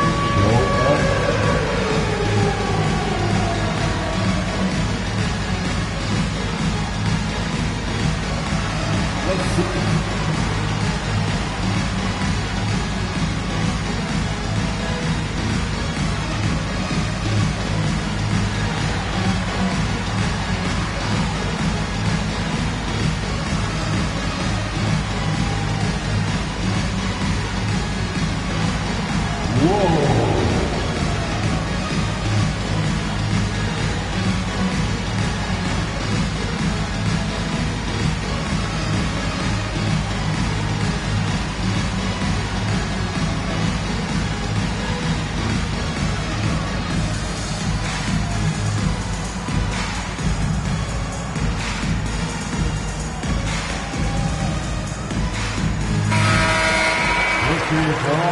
Show up.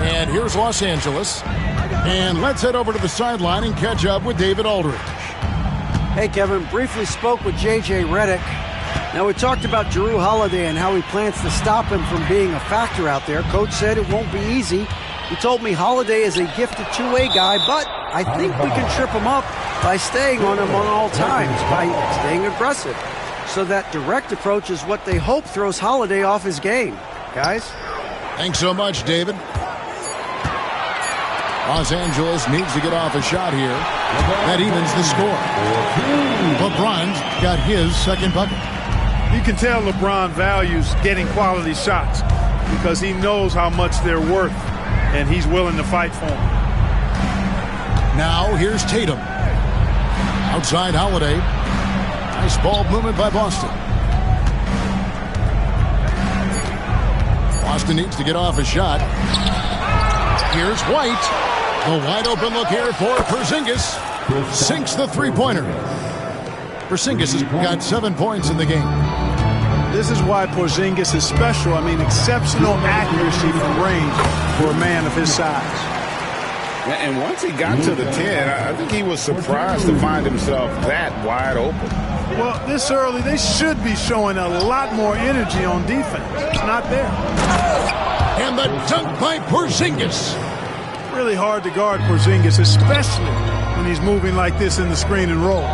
And here's Los Angeles. And let's head over to the sideline and catch up with David Aldridge. Hey, Kevin, briefly spoke with J.J. Redick. Now, we talked about Jrue Holiday and how he plans to stop him from being a factor out there. Coach said it won't be easy. He told me Holiday is a gifted two-way guy, but I think we can trip him up by staying on him on all times, by staying aggressive. So that direct approach is what they hope throws Holiday off his game. Guys? Thanks so much, David. Los Angeles needs to get off a shot here. That evens the score. LeBron's got his second bucket. You can tell LeBron values getting quality shots because he knows how much they're worth, and he's willing to fight for them. Now here's Tatum. Outside Holiday. Nice ball movement by Boston. Boston needs to get off a shot. Here's White. The wide open look here for Porzingis. Sinks the three-pointer. Porzingis has got 7 points in the game. This is why Porzingis is special. I mean, exceptional accuracy from range for a man of his size. And once he got to the 10, I think he was surprised to find himself that wide open. Well, this early, they should be showing a lot more energy on defense. It's not there. And the dunk by Porzingis. Really hard to guard Porzingis, especially when he's moving like this in the screen and roll.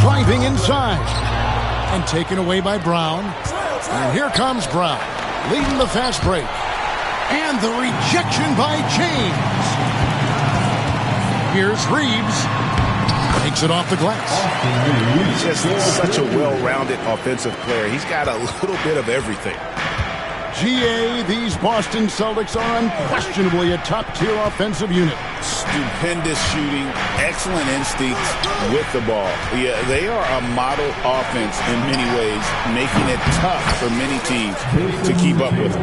Driving inside. And taken away by Brown. And here comes Brown, leading the fast break. And the rejection by James. Here's Reeves. Takes it off the glass. He's just such a well-rounded offensive player. He's got a little bit of everything. GA, these Boston Celtics are unquestionably a top-tier offensive unit. Stupendous shooting, excellent instincts with the ball. Yeah, they are a model offense in many ways, making it tough for many teams to keep up with them.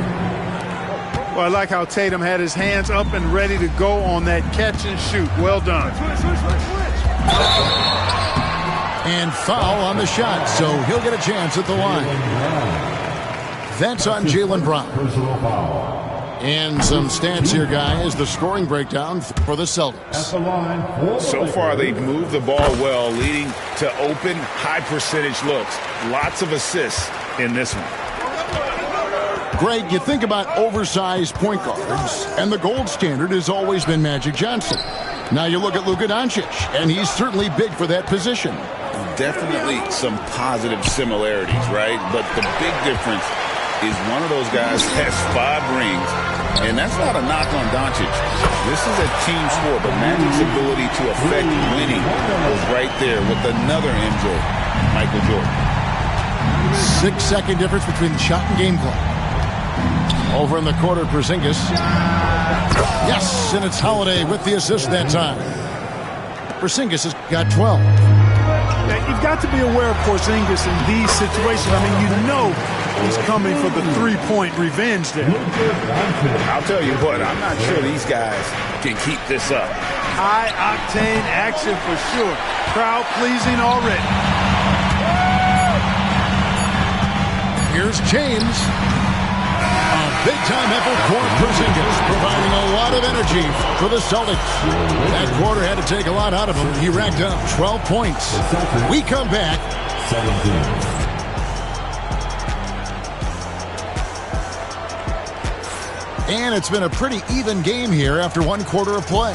Well, I like how Tatum had his hands up and ready to go on that catch and shoot. Well done. And foul on the shot, so he'll get a chance at the line. That's on Jaylen Brown. And some stats here, guys. The scoring breakdown for the Celtics. So far, they've moved the ball well, leading to open, high-percentage looks. Lots of assists in this one. Greg, you think about oversized point guards, and the gold standard has always been Magic Johnson. Now you look at Luka Doncic, and he's certainly big for that position. Definitely some positive similarities, right? But the big difference is one of those guys has 5 rings, and that's not a knock on Doncic. This is a team sport, but Magic's ability to affect winning was right there with another MJ, Michael Jordan. 6-second difference between the shot and game clock. Over in the corner, Porzingis. Yes, and it's Holiday with the assist that time. Porzingis has got 12. Yeah, you've got to be aware of Porzingis in these situations. I mean, you know he's coming for the three-point revenge there. I'll tell you what, I'm not sure these guys can keep this up. High-octane action for sure. Crowd pleasing already. Here's James. A big-time effort for Porzingis, providing a lot of energy for the Celtics. That quarter had to take a lot out of him. He racked up 12 points. We come back. 17. And it's been a pretty even game here after 1 quarter of play.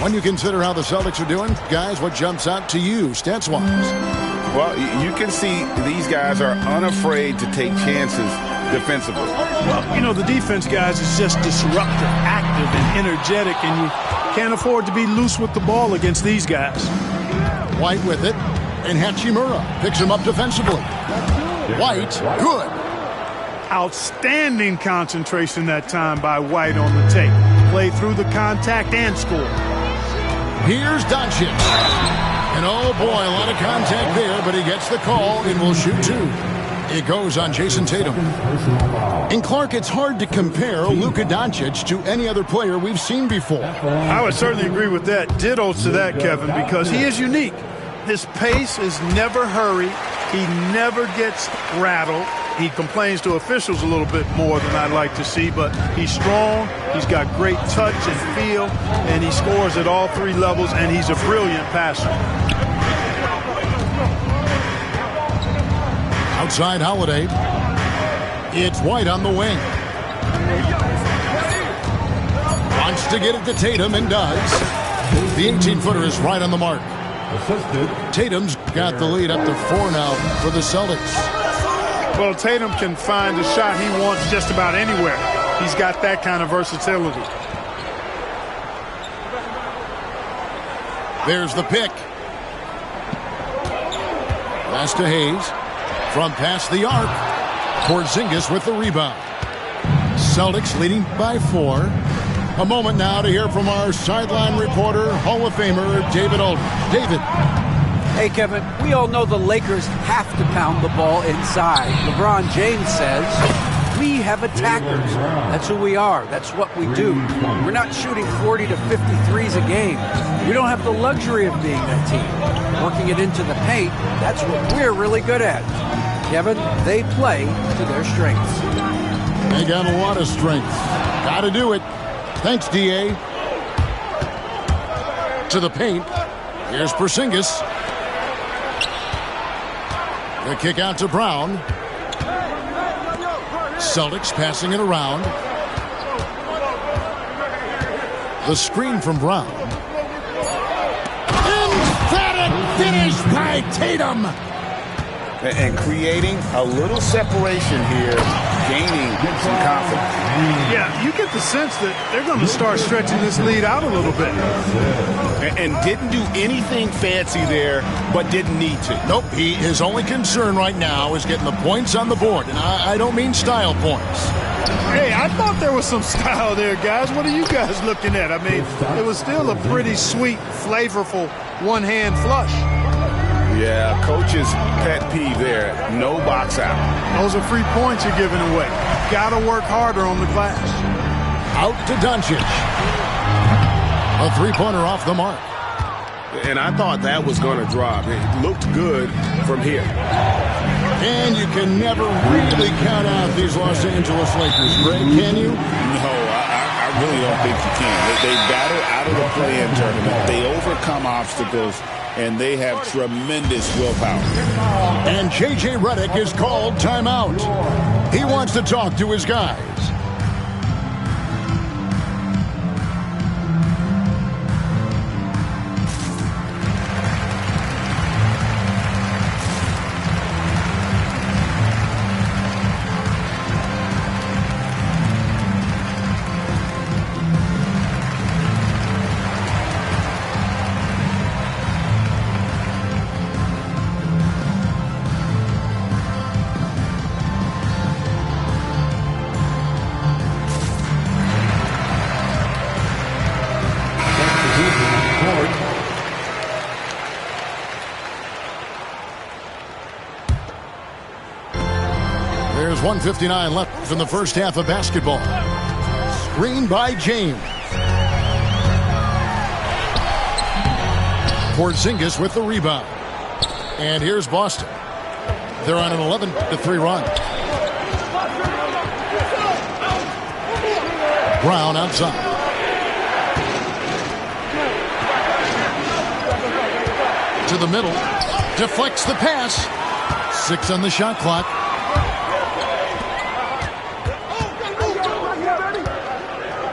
When you consider how the Celtics are doing, guys, what jumps out to you, stats-wise? Well, you can see these guys are unafraid to take chances defensively. Well, you know, the defense, guys, is just disruptive, active, and energetic, and you can't afford to be loose with the ball against these guys. White with it, and Hachimura picks him up defensively. White, good. Outstanding concentration that time by White on the tape. Play through the contact and score. Here's Doncic. And oh boy, a lot of contact there, but he gets the call and will shoot 2. It goes on Jason Tatum. And Clark, it's hard to compare Luka Doncic to any other player we've seen before. I would certainly agree with that. Ditto to that, Kevin, because he is unique. His pace is never hurried. He never gets rattled. He complains to officials a little bit more than I'd like to see, but he's strong, he's got great touch and feel, and he scores at all 3 levels, and he's a brilliant passer. Outside Holiday. It's White on the wing. Wants to get it to Tatum and does. The 18-footer is right on the mark. Tatum's got the lead up to 4 now for the Celtics. Well, Tatum can find the shot he wants just about anywhere. He's got that kind of versatility. There's the pick. Pass to Hayes. From past the arc. Porzingis with the rebound. Celtics leading by 4. A moment now to hear from our sideline reporter, Hall of Famer David Aldridge. David. Hey, Kevin, we all know the Lakers have to pound the ball inside. LeBron James says, we have attackers. That's who we are. That's what we do. We're not shooting 40 to 53s a game. We don't have the luxury of being that team. Working it into the paint, that's what we're really good at. Kevin, they play to their strengths. They got a lot of strength. Got to do it. Thanks, D.A. To the paint. Here's Porzingis. The kick out to Brown. Celtics passing it around. The screen from Brown. Emphatic finish by Tatum. And creating a little separation here, gaining some confidence. Yeah, you get the sense that they're going to start stretching this lead out a little bit. And didn't do anything fancy there, but didn't need to. Nope, his only concern right now is getting the points on the board. And I don't mean style points. Hey, I thought there was some style there, guys. What are you guys looking at? I mean, it was still a pretty sweet, flavorful one-hand flush. Yeah, coach's pet peeve there. No box out. Those are free points you're giving away. Got to work harder on the glass. Out to Doncic. A three-pointer off the mark. And I thought that was going to drop. It looked good from here. And you can never really count out these Los Angeles Lakers, Greg, can you? No, I really don't think you can. They battle out of the play-in tournament. They overcome obstacles, and they have tremendous willpower. And J.J. Redick is called timeout. He wants to talk to his guys. There's 1:59 left in the first half of basketball. Screen by James. Porzingis with the rebound. And here's Boston. They're on an 11-3 run. Brown outside. To the middle. Deflects the pass. 6 on the shot clock.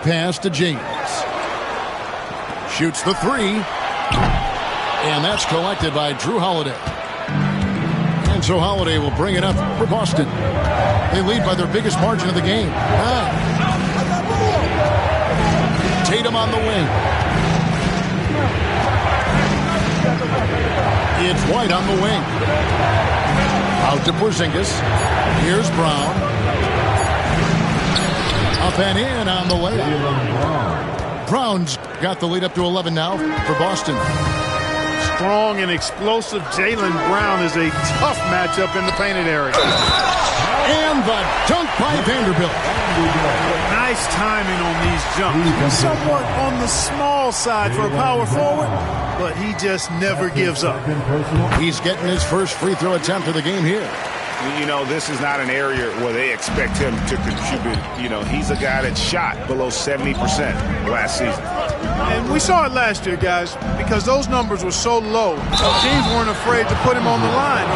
Pass to James. Shoots the 3. And that's collected by Drew Holiday. And so Holiday will bring it up for Boston. They lead by their biggest margin of the game. 9. Tatum on the wing. It's White on the wing. Out to Porzingis. Here's Brown. Up and in on the layup. Brown's got the lead up to 11 now for Boston. Strong and explosive Jaylen Brown is a tough matchup in the painted area. And the dunk by Vanderbilt. Nice timing on these jumps. Somewhat on the small side for a power forward, but he just never gives up. He's getting his first free throw attempt of the game here. You know, this is not an area where they expect him to contribute. You know, he's a guy that shot below 70% last season. And we saw it last year, guys, because those numbers were so low. Teams weren't afraid to put him on the line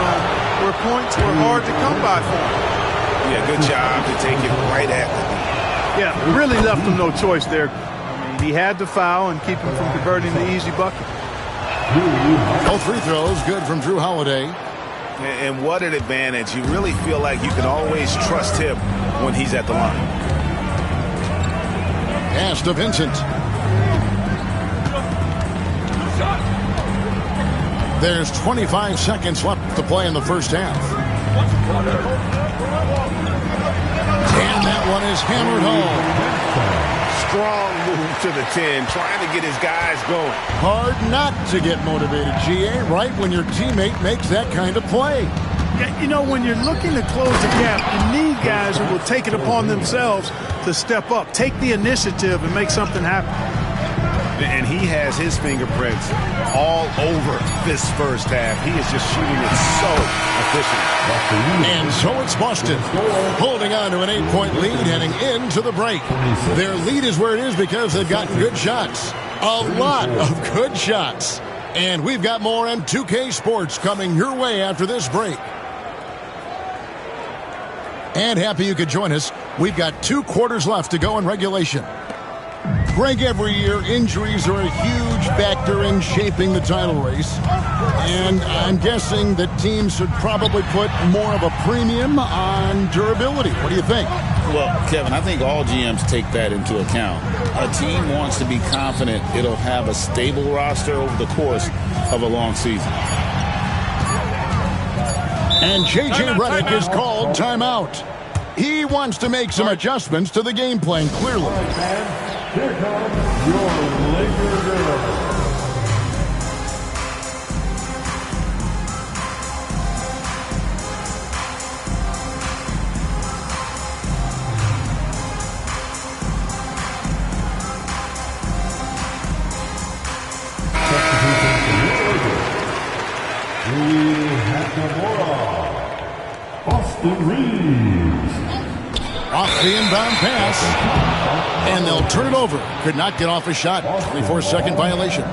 where points were hard to come by for him. Yeah, good job to take it right at the Yeah, really left him no choice there. I mean, he had to foul and keep him from converting the easy bucket. Both free throws good from Drew Holiday. And what an advantage. You really feel like you can always trust him when he's at the line. Pass to Vincent. There's 25 seconds left to play in the first half. And that one is hammered home. Strong move to the 10, trying to get his guys going. Hard not to get motivated, GA, right when your teammate makes that kind of play. Yeah, you know, when you're looking to close the gap, you need guys who will take it upon themselves to step up, take the initiative, and make something happen. And he has his fingerprints all over this first half. He is just shooting it so efficiently. And so it's Boston holding on to an 8-point lead heading into the break. Their lead is where it is because they've gotten good shots. A lot of good shots. And we've got more M2K Sports coming your way after this break. And happy you could join us. We've got 2 quarters left to go in regulation. Greg, every year, injuries are a huge factor in shaping the title race. And I'm guessing that teams should probably put more of a premium on durability. What do you think? Well, Kevin, I think all GMs take that into account. A team wants to be confident it'll have a stable roster over the course of a long season. And J.J. Redick is called timeout. He wants to make some adjustments to the game plan, clearly. Here comes your Laker girl. Austin Reeves. Off the inbound pass. And they'll turn it over. Could not get off a shot. 24-second violation.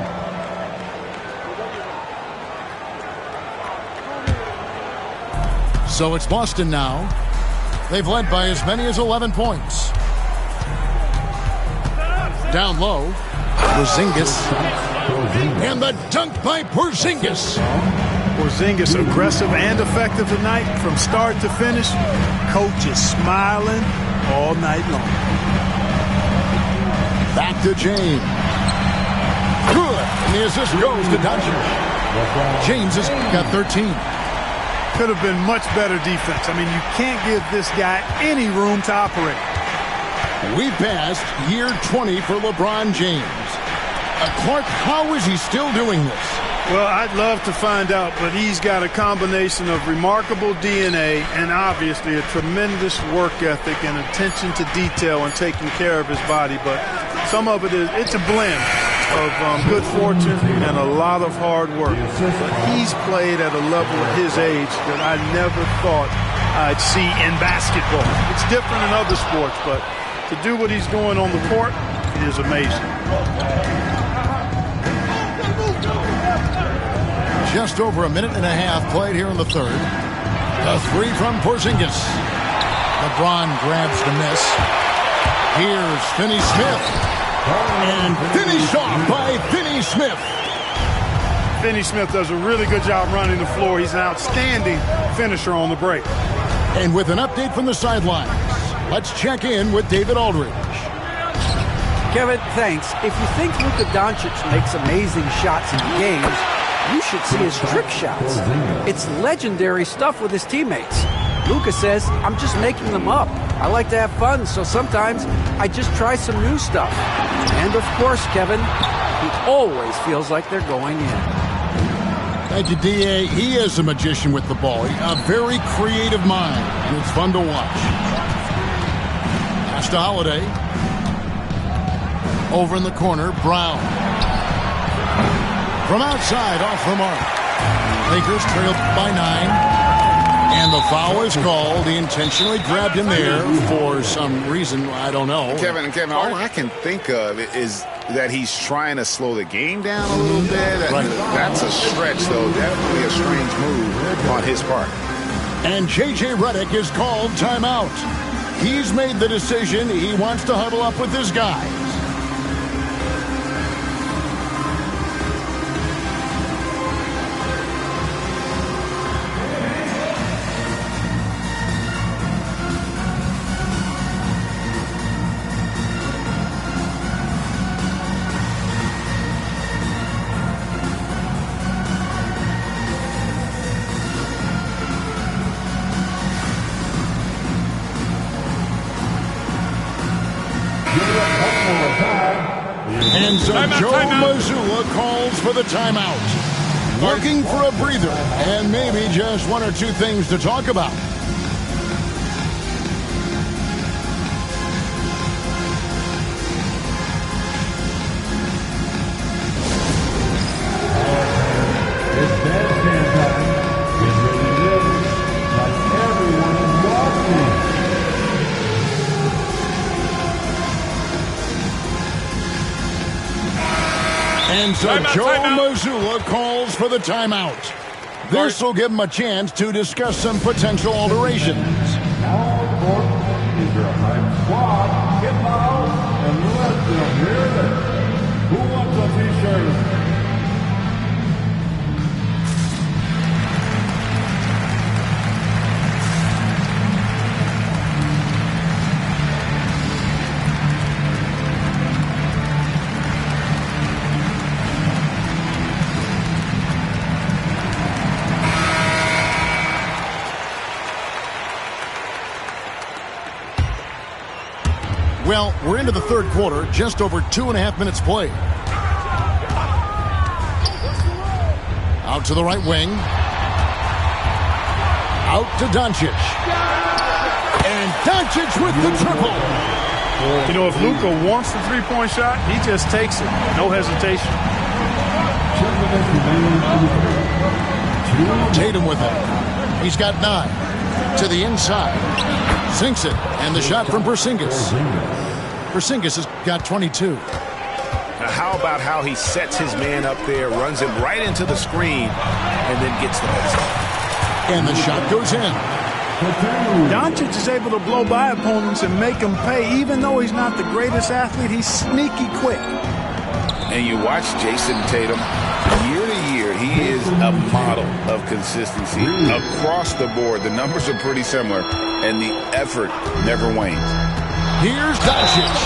So it's Boston now. They've led by as many as 11 points. Down low, Porzingis. And the dunk by Porzingis. Porzingis aggressive and effective tonight from start to finish. Coach is smiling all night long. Back to James. Good. And the assist goes to Doncic. James has got 13. Could have been much better defense. I mean, you can't give this guy any room to operate. We passed year 20 for LeBron James. Clark, how is he still doing this? Well, I'd love to find out, but he's got a combination of remarkable DNA and obviously a tremendous work ethic and attention to detail and taking care of his body. But some of it's a blend of good fortune and a lot of hard work. But he's played at a level at his age that I never thought I'd see in basketball. It's different in other sports, but to do what he's doing on the court is amazing. Just over a minute and a half played here in the third. A three from Porzingis. LeBron grabs the miss. Here's Finney Smith. And finished off by Finney Smith. Finney Smith does a really good job running the floor. He's an outstanding finisher on the break. And with an update from the sidelines, let's check in with David Aldridge. Kevin, thanks. If you think Luka Doncic makes amazing shots in games, you should see his trick shots. It's legendary stuff with his teammates. Luka says, I'm just making them up. I like to have fun, so sometimes I just try some new stuff. And of course, Kevin, he always feels like they're going in. Thank you, D.A. He is a magician with the ball. A very creative mind. And it's fun to watch. Pass to Holiday. Over in the corner, Brown. From outside, off the mark. Lakers trailed by 9. And the foul is called. He intentionally grabbed him there for some reason. I don't know. Kevin, all I can think of is that he's trying to slow the game down a little bit. Right. That's a stretch, though. Definitely a strange move on his part. And J.J. Redick is called timeout. He's made the decision. He wants to huddle up with his guys. And so Joe Mazzulla calls for the timeout. Looking for a breather and maybe just one or two things to talk about. It's bandstand time. Get ready to live like everyone is watching. And so Joe Mazzulla calls for the timeout. This will give him a chance to discuss some potential alterations. Now on the court is your hype squad. Get loud and let them hear it. Who wants a t-shirt? Well, we're into the third quarter, just over 2.5 minutes played. Out to the right wing. Out to Doncic. And Doncic with the triple. You know, if Luka wants the three-point shot, he just takes it. No hesitation. Tatum with it. He's got 9. To the inside. Sinks it. And the shot from Porzingis. Porzingis has got 22. Now how about how he sets his man up there, runs him right into the screen, and then gets the basket. And the shot goes in. Doncic is able to blow by opponents and make them pay. Even though he's not the greatest athlete, he's sneaky quick. And you watch Jason Tatum, year to year, he is a model of consistency across the board. The numbers are pretty similar, and the effort never wanes. Here's Doncic.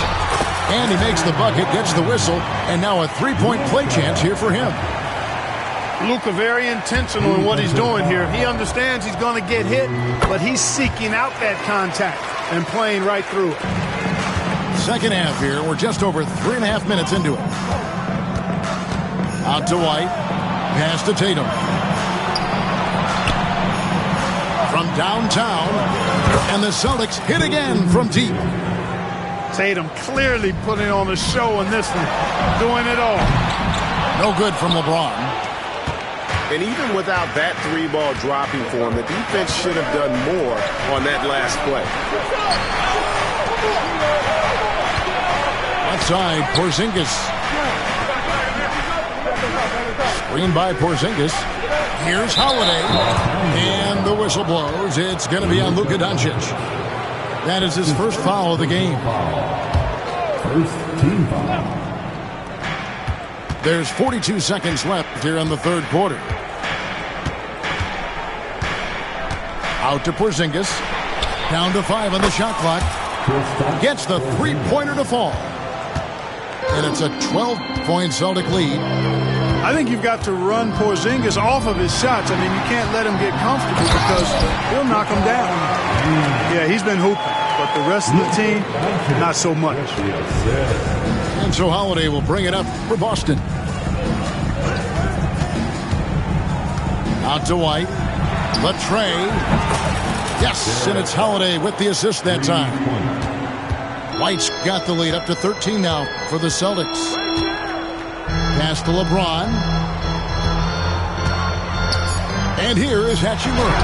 And he makes the bucket, gets the whistle, and now a three-point play chance here for him. Luka very intentional in what he's doing here. He understands he's going to get hit, but he's seeking out that contact and playing right through it. Second half here. We're just over 3.5 minutes into it. Out to White. Pass to Tatum. From downtown. And the Celtics hit again from deep. Tatum clearly putting on a show in this one. Doing it all. No good from LeBron. And even without that three-ball dropping for him, the defense should have done more on that last play. Outside, Porzingis. Screen by Porzingis. Here's Holiday. And the whistle blows. It's going to be on Luka Doncic. That is his first foul of the game. First team foul. There's 42 seconds left here in the third quarter. Out to Porzingis. Down to 5 on the shot clock. Gets the three-pointer to fall. And it's a 12-point Celtic lead. I think you've got to run Porzingis off of his shots. I mean, you can't let him get comfortable because he'll knock him down. Yeah, he's been hooping, but the rest of the team, not so much. And so Holiday will bring it up for Boston. Out to White. Latrey. Yes, and it's Holiday with the assist that time. White's got the lead up to 13 now for the Celtics. Pass to LeBron. And here is Hachimura.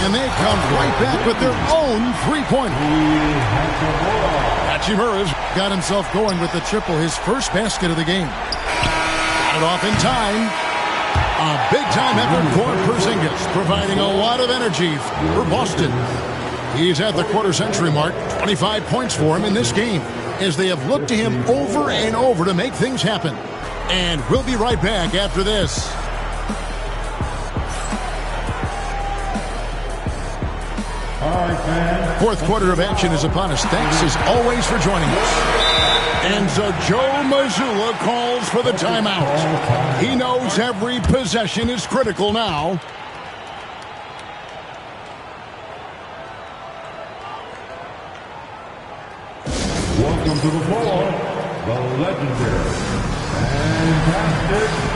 And they come right back with their own three-pointer. Hachimura's got himself going with the triple, his first basket of the game. Got it off in time. A big-time effort for Porzingis, providing a lot of energy for Boston. He's at the quarter-century mark. 25 points for him in this game, as they have looked to him over and over to make things happen. And we'll be right back after this. Fourth quarter of action is upon us. Thanks as always for joining us. And so Joe Mazzulla calls for the timeout. He knows every possession is critical now. Welcome to the floor, the legendary, fantastic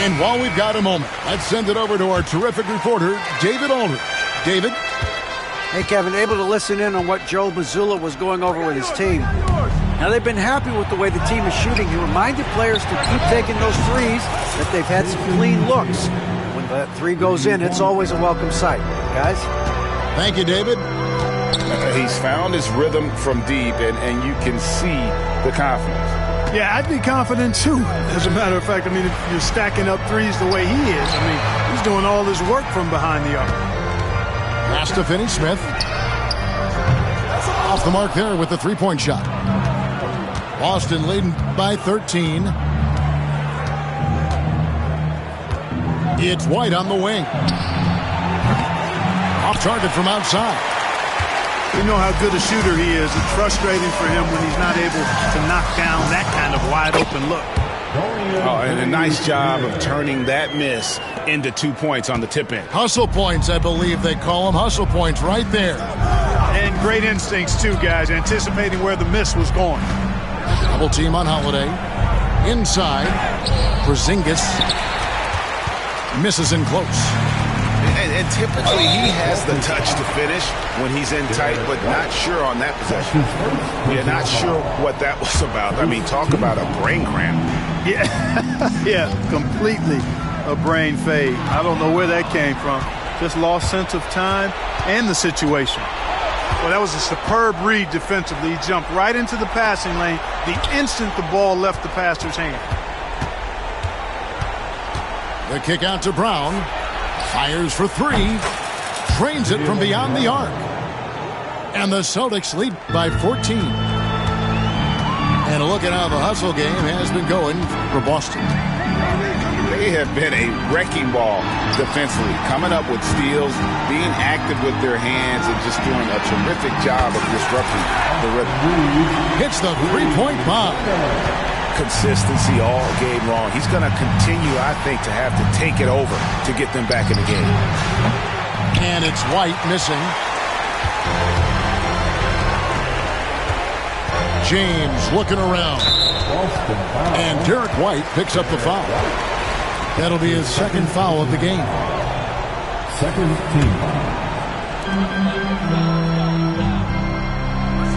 And while we've got a moment, let's send it over to our terrific reporter, David Aldridge. David? Hey, Kevin, able to listen in on what Joe Mazzulla was going over with his team. Now, they've been happy with the way the team is shooting. He reminded players to keep taking those threes, that they've had some clean looks. When that three goes in, it's always a welcome sight. Guys? Thank you, David. He's found his rhythm from deep, and you can see the confidence. Yeah, I'd be confident too. As a matter of fact, I mean, if you're stacking up threes the way he is, I mean, he's doing all this work from behind the arc. Pass to Finney-Smith. Off the mark there with the three-point shot. Boston leading by 13. It's White on the wing. Off target from outside. You know how good a shooter he is. It's frustrating for him when he's not able to knock down that kind of wide-open look. Oh, and a nice job of turning that miss into 2 points on the tip in. Hustle points, I believe they call them. Hustle points right there. And great instincts, too, guys, anticipating where the miss was going. Double team on Holiday. Inside. Porzingis misses in close. And typically he has the touch to finish when he's in tight, but not sure on that possession. Yeah, not sure what that was about. I mean, talk about a brain cramp. Yeah, yeah, completely a brain fade. I don't know where that came from. Just lost sense of time and the situation. Well, that was a superb read defensively. He jumped right into the passing lane the instant the ball left the passer's hand. The kick out to Brown. Fires for three. Trains it from beyond the arc. And the Celtics lead by 14. And a look at how the hustle game has been going for Boston. They have been a wrecking ball defensively, coming up with steals, being active with their hands, and just doing a terrific job of disrupting the rhythm. Hits the three-point bomb. Consistency all game long. He's going to continue, I think, to have to take it over to get them back in the game. And it's White missing. James looking around. And Derek White picks up the foul. That'll be his second foul of the game. Second team foul.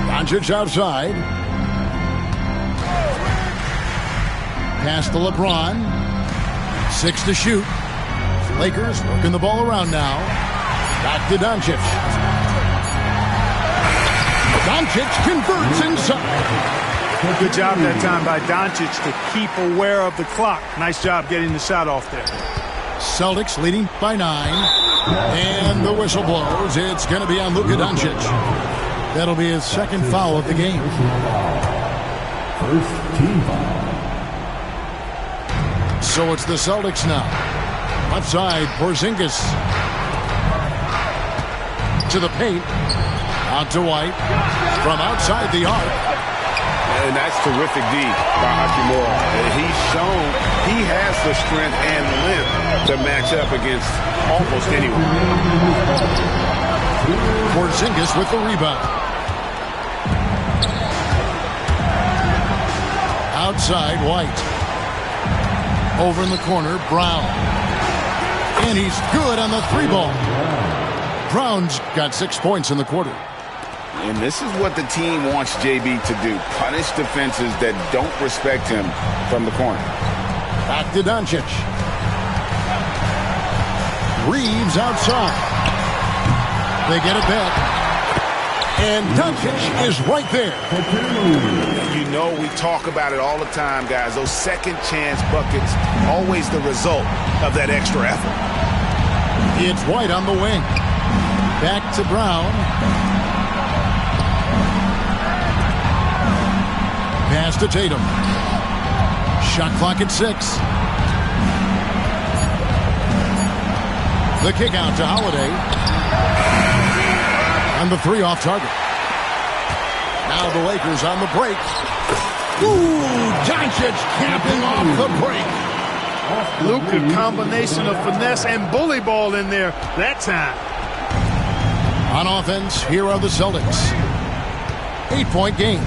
Doncic outside. Pass to LeBron. 6 to shoot. Lakers working the ball around now. Back to Doncic. Doncic converts inside. Good job that time by Doncic to keep aware of the clock. Nice job getting the shot off there. Celtics leading by 9. And the whistle blows. It's going to be on Luka Doncic. That'll be his second foul of the game. First team foul. So it's the Celtics now. Left side, Porzingis. To the paint. Out to White. From outside the arc. And that's terrific D by Hachimura. He's shown he has the strength and length to match up against almost anyone. Porzingis with the rebound. Outside, White. Over in the corner, Brown. And he's good on the three ball. Brown's got 6 points in the quarter. And this is what the team wants JB to do. Punish defenses that don't respect him from the corner. Back to Doncic. Reeves outside. They get it back. And Doncic is right there. You know we talk about it all the time, guys. Those second chance buckets, always the result of that extra effort. It's White on the wing. Back to Brown. Pass to Tatum. Shot clock at 6. The kick out to Holiday. And the three off target. Now the Lakers on the break. Ooh, Doncic capping off the break. Luka, combination of finesse and bully ball in there that time. On offense, here are the Celtics. 8-point game.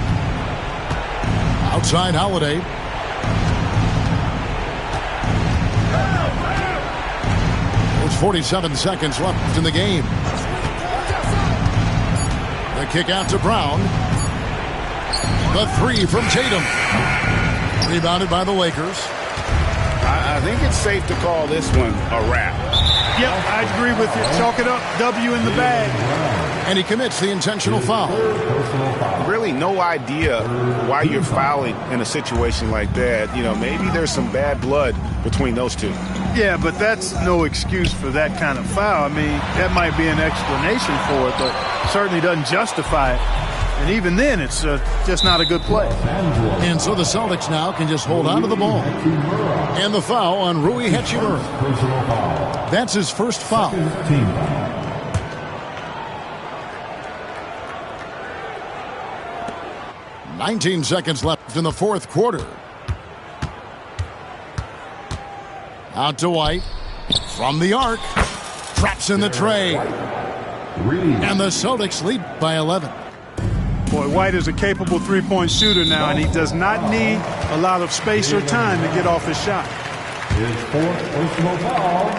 Outside Holiday. There's 47 seconds left in the game. The kick out to Brown. The three from Tatum. Rebounded by the Lakers. I think it's safe to call this one a wrap. Yep, I agree with you. Chalk it up. W in the bag. And he commits the intentional foul. Really no idea why you're fouling in a situation like that. You know, maybe there's some bad blood between those two. Yeah, but that's no excuse for that kind of foul. I mean, that might be an explanation for it, but certainly doesn't justify it. And even then, it's just not a good play. And so the Celtics now can just hold on to the ball. And the foul on Rui Hachimura. That's his first foul. 19 seconds left in the fourth quarter. Out to White. From the arc. Traps in the tray. And the Celtics lead by 11. Boy, White is a capable three-point shooter now, and he does not need a lot of space or time to get off his shot. His fourth personal foul.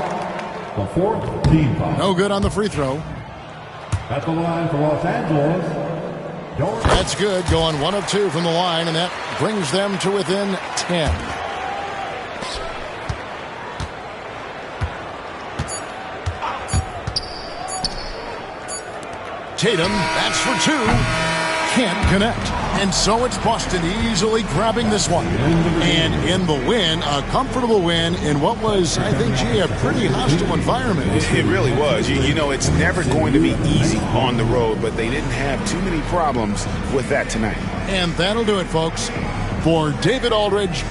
The fourth team foul. No good on the free throw. At the line for Los Angeles. That's good, going 1 of 2 from the line, and that brings them to within 10. Tatum, that's for 2. Can't connect. And so it's Boston easily grabbing this one. And in the win, a comfortable win in what was, I think, a pretty hostile environment. It really was. You know, it's never going to be easy on the road, but they didn't have too many problems with that tonight. And that'll do it, folks. For David Aldridge,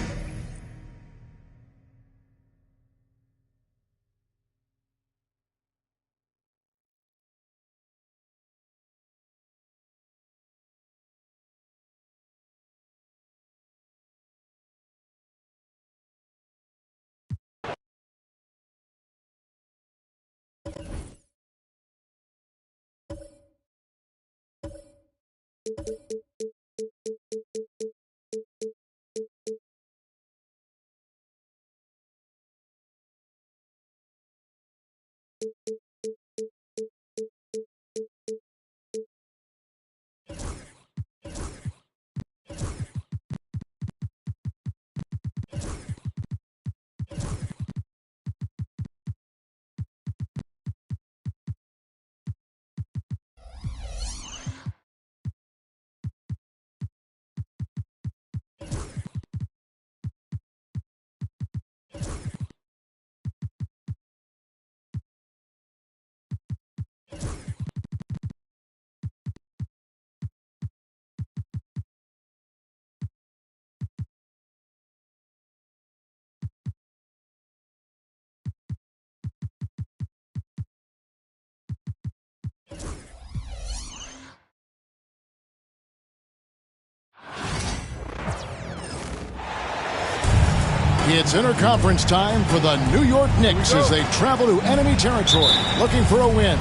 it's interconference time for the New York Knicks as they travel to enemy territory looking for a win.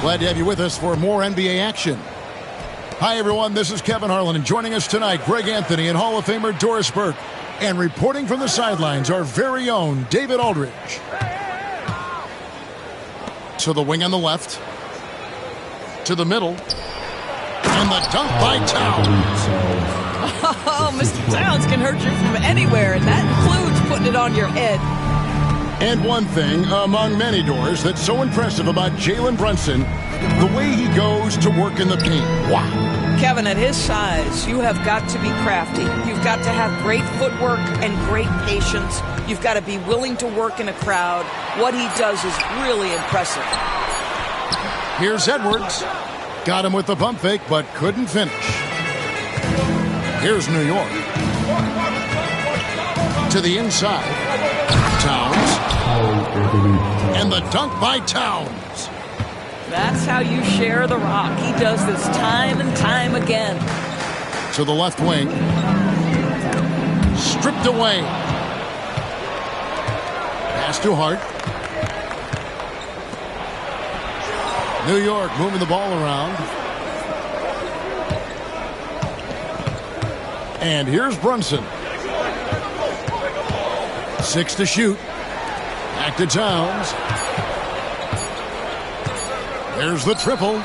Glad to have you with us for more NBA action. Hi, everyone. This is Kevin Harlan, and joining us tonight, Greg Anthony and Hall of Famer Doris Burke. And reporting from the sidelines, our very own David Aldridge. To the wing on the left. To the middle. And the dunk by Towns. Oh, Mr. Towns can hurt you from anywhere, and that includes putting it on your head. And one thing, among many, Doors, that's so impressive about Jalen Brunson, the way he goes to work in the paint. Wow. Kevin, at his size, you have got to be crafty. You've got to have great footwork and great patience. You've got to be willing to work in a crowd. What he does is really impressive. Here's Edwards. Got him with the pump fake, but couldn't finish. Here's New York. To the inside. Towns. And the dunk by Towns. That's how you share the rock. He does this time and time again. To the left wing. Stripped away. Pass to Hart. New York moving the ball around. And here's Brunson. 6 to shoot. Back to Towns. There's the triple.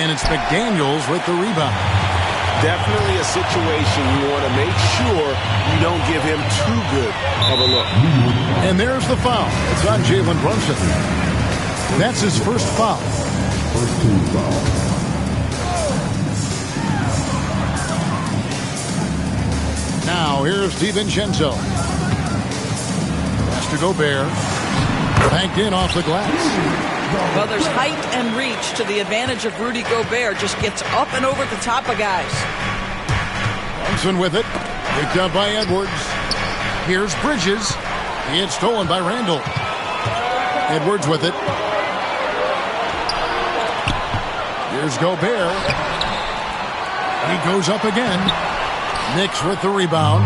And it's McDaniels with the rebound. Definitely a situation you want to make sure you don't give him too good of a look. And there's the foul. It's on Jalen Brunson. That's his first foul. First team foul. Now here's DiVincenzo. Pass to Gobert. Banked in off the glass. Well, there's height and reach to the advantage of Rudy Gobert. Just gets up and over the top of guys. Brunson with it. Picked up by Edwards. Here's Bridges. It's stolen by Randall. Edwards with it. Here's Gobert. He goes up again. Knicks with the rebound.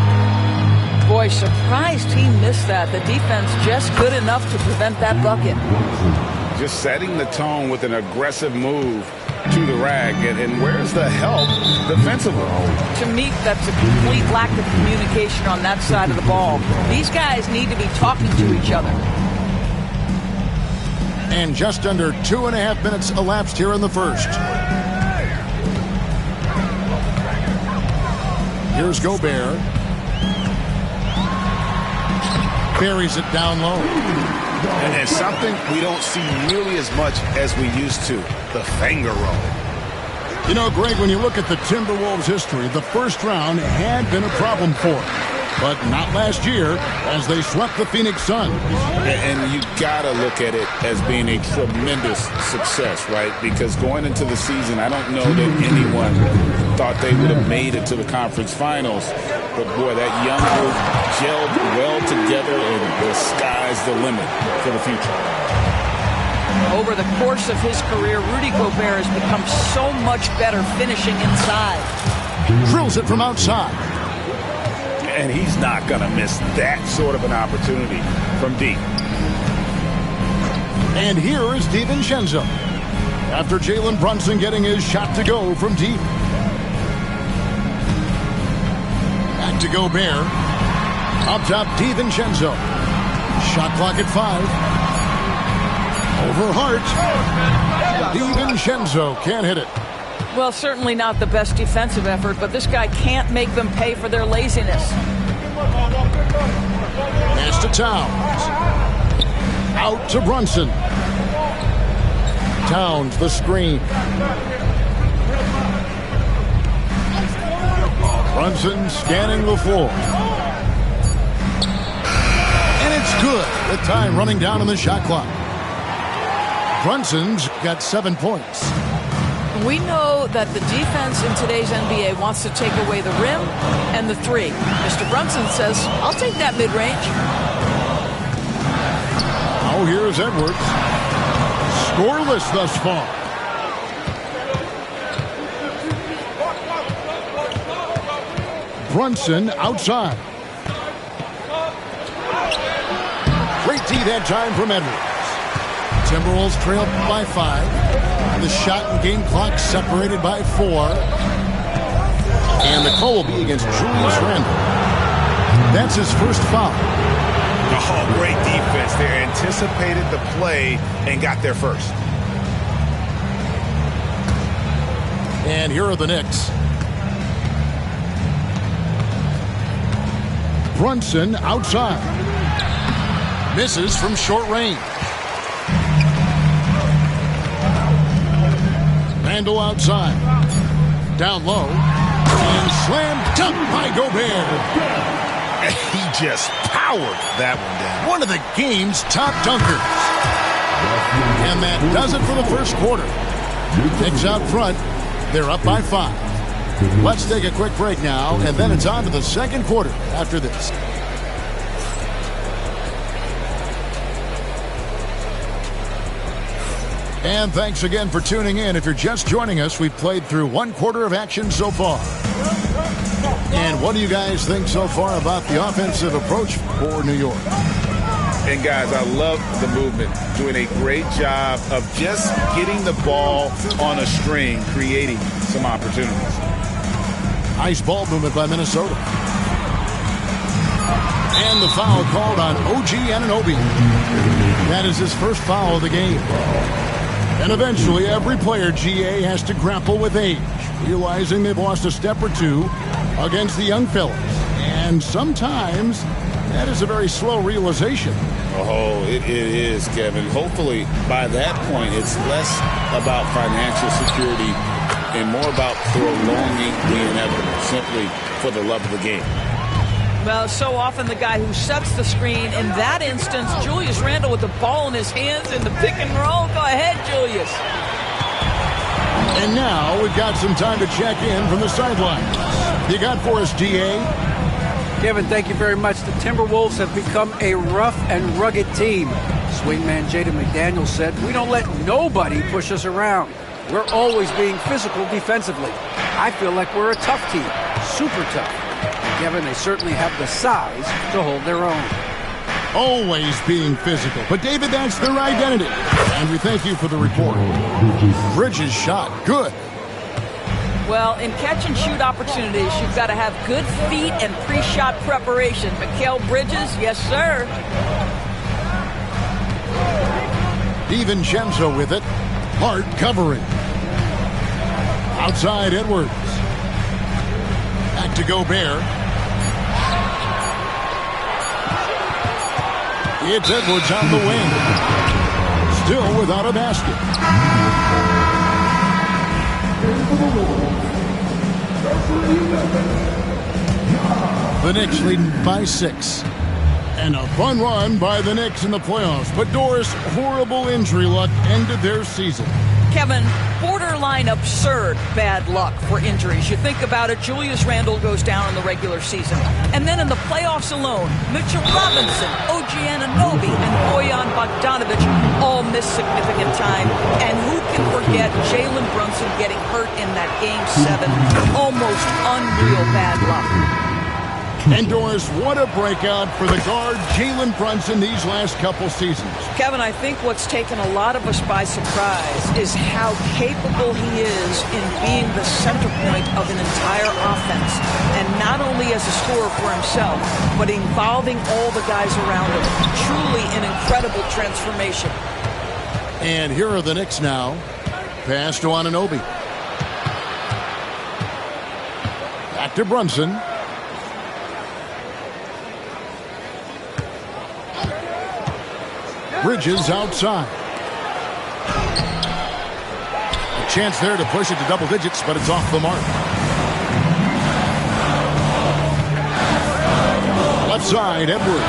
Boy, surprised he missed that. The defense just good enough to prevent that bucket. Just setting the tone with an aggressive move to the rack. And where's the help defensively? To me, that's a complete lack of communication on that side of the ball. These guys need to be talking to each other. And just under 2.5 minutes elapsed here in the first. Here's Gobert. Buries it down low. And something we don't see nearly as much as we used to, the finger roll. You know, Greg, when you look at the Timberwolves' history, the first round had been a problem for them. But not last year as they swept the Phoenix Suns. And you got to look at it as being a tremendous success, right? Because going into the season, I don't know that anyone thought they would have made it to the conference finals. But, boy, that young group gelled well together, and the sky's the limit for the future. Over the course of his career, Rudy Gobert has become so much better finishing inside. Drills it from outside. And he's not going to miss that sort of an opportunity from deep. And here is DiVincenzo. After Jalen Brunson getting his shot to go from deep. Back to Gobert. Up top, DiVincenzo. Shot clock at 5. Over Hart. DiVincenzo can't hit it. Well, certainly not the best defensive effort, but this guy can't make them pay for their laziness. Pass to Towns. Out to Brunson. Towns, the screen. Brunson scanning the floor. And it's good with time running down on the shot clock. Brunson's got 7 points. We know that the defense in today's NBA wants to take away the rim and the three. Mr. Brunson says, I'll take that mid-range. Oh, here's Edwards. Scoreless thus far. Brunson outside. Great D that time from Edwards. Timberwolves trail by 5. The shot and game clock separated by 4. And the call will be against Julius Randle. That's his first foul. Oh, great defense there. Anticipated the play and got there first. And here are the Knicks. Brunson outside. Misses from short range. Randle outside. Down low. And slam dunk by Gobert. He just powered that one down. One of the game's top dunkers. And that does it for the first quarter. Knicks out front. They're up by 5. Let's take a quick break now, and then it's on to the second quarter after this. And thanks again for tuning in. If you're just joining us, we've played through 1 quarter of action so far. And what do you guys think so far about the offensive approach for New York? And guys, I love the movement. Doing a great job of just getting the ball on a string, creating some opportunities. Nice ball movement by Minnesota. And the foul called on OG Anunoby. That is his first foul of the game. And eventually, every player, GA, has to grapple with age, realizing they've lost a step or two against the young fellas. And sometimes, that is a very slow realization. Oh, it is, Kevin. Hopefully, by that point, it's less about financial security and more about prolonging the inevitable, simply for the love of the game. Well, so often the guy who sets the screen, in that instance, Julius Randle with the ball in his hands in the pick and roll. Go ahead, Julius. And now we've got some time to check in from the sideline. You got for us, DA? Kevin, thank you very much. The Timberwolves have become a rough and rugged team. Swingman Jaden McDaniel said, we don't let nobody push us around. We're always being physical defensively. I feel like we're a tough team, super tough. Kevin, they certainly have the size to hold their own. Always being physical. But, David, that's their identity. And we thank you for the report. Bridges shot. Good. Well, in catch-and-shoot opportunities, you've got to have good feet and pre-shot preparation. Mikal Bridges, yes, sir. DiVincenzo with it. Hard covering. Outside Edwards. Back to Gobert. It's Edwards on the wing. Still without a basket. The Knicks leading by 6. And a fun run by the Knicks in the playoffs. But Doris, horrible injury luck ended their season. Kevin, borderline absurd bad luck for injuries. You think about it, Julius Randle goes down in the regular season. And then in the playoffs alone, Mitchell Robinson, OG Anunoby, and Bojan Bogdanovic all miss significant time. And who can forget Jalen Brunson getting hurt in that Game 7? Almost unreal bad luck. And Doris, what a breakout for the guard Jalen Brunson these last couple seasons. Kevin, I think what's taken a lot of us by surprise is how capable he is in being the center point of an entire offense. And not only as a scorer for himself, but involving all the guys around him. Truly an incredible transformation. And here are the Knicks now. Pass to Anunoby. Back to Brunson. Bridges outside. A chance there to push it to double digits, but it's off the mark. Left side, Edwards.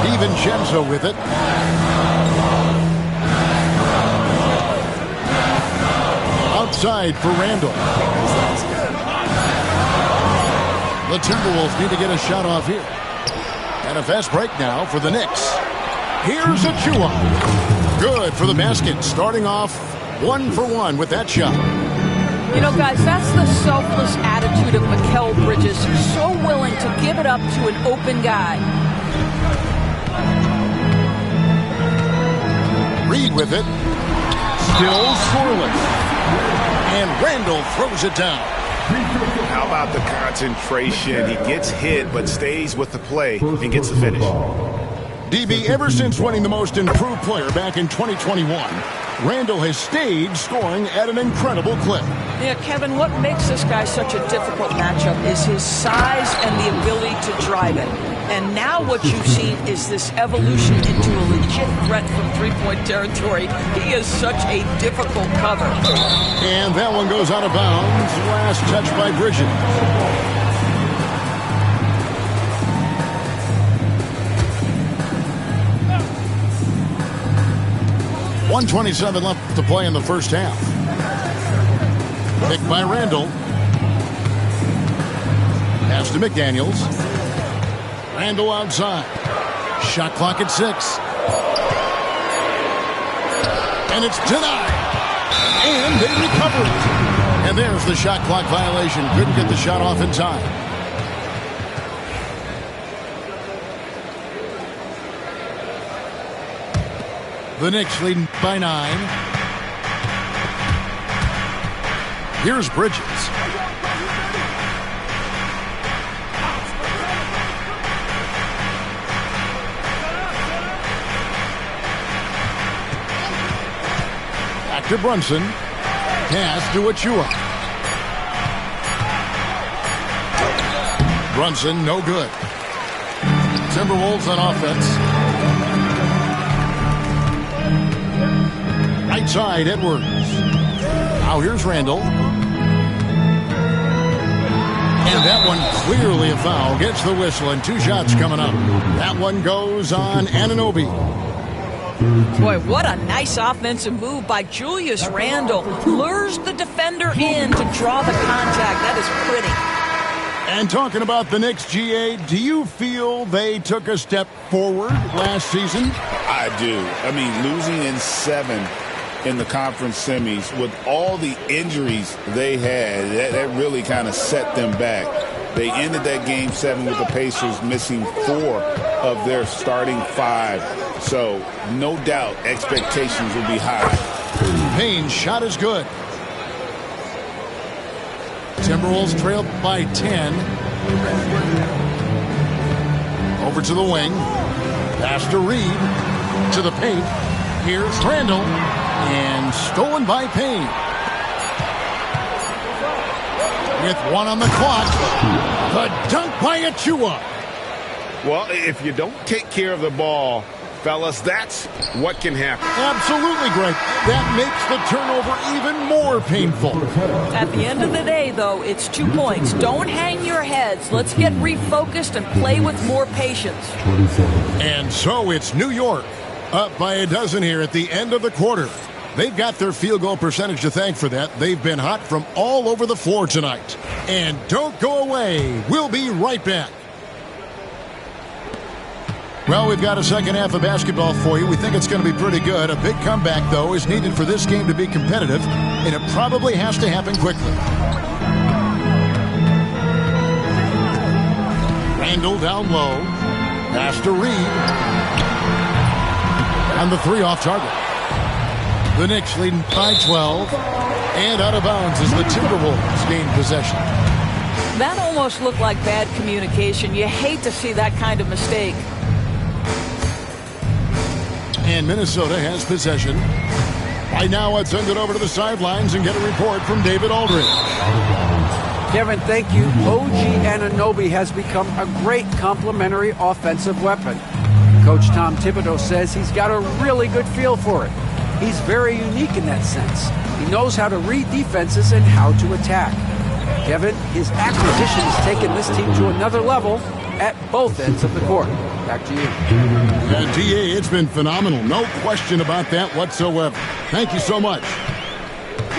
DiVincenzo with it. Outside for Randle. The Timberwolves need to get a shot off here. And a fast break now for the Knicks. Here's Achua. Good for the basket. Starting off 1 for 1 with that shot. You know, guys, that's the selfless attitude of Mikal Bridges. So willing to give it up to an open guy. Reed with it. Still scoreless. And Randle throws it down. How about the concentration? He gets hit, but stays with the play and gets the finish. DB, ever since winning the most improved player back in 2021, Randle has stayed scoring at an incredible clip. Yeah, Kevin, what makes this guy such a difficult matchup is his size and the ability to drive it. And now what you've seen is this evolution into a legit threat from three-point territory. He is such a difficult cover. And that one goes out of bounds. Last touch by Bridges. .127 left to play in the first half. Picked by Randle. Pass to McDaniels. Randle outside. Shot clock at 6. And it's denied. And they recover it. And there's the shot clock violation. Couldn't get the shot off in time. The Knicks leading by 9. Here's Bridges. Back to Brunson. Pass to Achua. Brunson, no good. Timberwolves on offense. Right side, Edwards. Now here's Randle. And that one clearly a foul. Gets the whistle and 2 shots coming up. That one goes on Anunoby. Boy, what a nice offensive move by Julius Randle. Lures the defender in to draw the contact. That is pretty. And talking about the Knicks, GA, do you feel they took a step forward last season? I do. I mean, losing in 7 in the conference semis with all the injuries they had, that really kind of set them back. They ended that Game 7 with the Pacers missing 4 of their starting 5. So, no doubt, expectations will be high. Payne's shot is good. Timberwolves trailed by 10. Over to the wing. Pass to Reed. To the paint. Here's Randall. And stolen by Payne. With 1 on the clock. The dunk by Achua. Well, if you don't take care of the ball, fellas, that's what can happen. Absolutely, Greg. That makes the turnover even more painful. At the end of the day, though, it's 2 points. Don't hang your heads. Let's get refocused and play with more patience. And so it's New York up by a dozen here at the end of the quarter. They've got their field goal percentage to thank for that. They've been hot from all over the floor tonight. And don't go away. We'll be right back. Well, we've got a second half of basketball for you. We think it's going to be pretty good. A big comeback, though, is needed for this game to be competitive, and it probably has to happen quickly. Randall down low. Pass to Reed. And the 3 off target. The Knicks leading by 12. And out of bounds as the Timberwolves gain possession. That almost looked like bad communication. You hate to see that kind of mistake. And Minnesota has possession. By now, let's send it over to the sidelines and get a report from David Aldridge. Kevin, thank you. OG Anunoby has become a great complementary offensive weapon. Coach Tom Thibodeau says he's got a really good feel for it. He's very unique in that sense. He knows how to read defenses and how to attack. Kevin, his acquisition has taken this team to another level at both ends of the court. Back to you. And DA, it's been phenomenal. No question about that whatsoever. Thank you so much.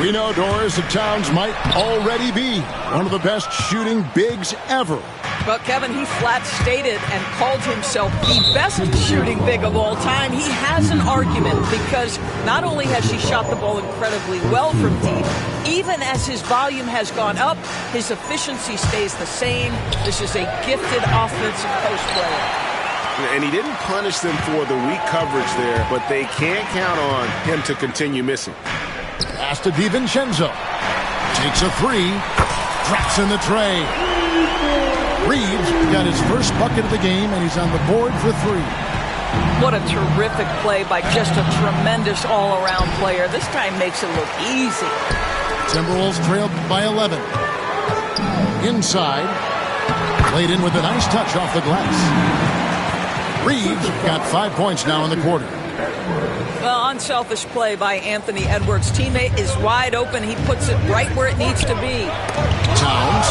We know Doris Towns might already be one of the best shooting bigs ever. But Kevin, he flat stated and called himself the best shooting big of all time. He has an argument because not only has she shot the ball incredibly well from deep, even as his volume has gone up, his efficiency stays the same. This is a gifted offensive post player. And he didn't punish them for the weak coverage there, but they can't count on him to continue missing. Pass to DiVincenzo. Takes a 3. Drops in the tray. Reeves got his first bucket of the game, and he's on the board for 3. What a terrific play by just a tremendous all-around player. This time makes it look easy. Timberwolves trailed by 11. Inside. Laid in with a nice touch off the glass. Reeves got 5 points now in the quarter. Well, unselfish play by Anthony Edwards. Teammate is wide open. He puts it right where it needs to be. Towns.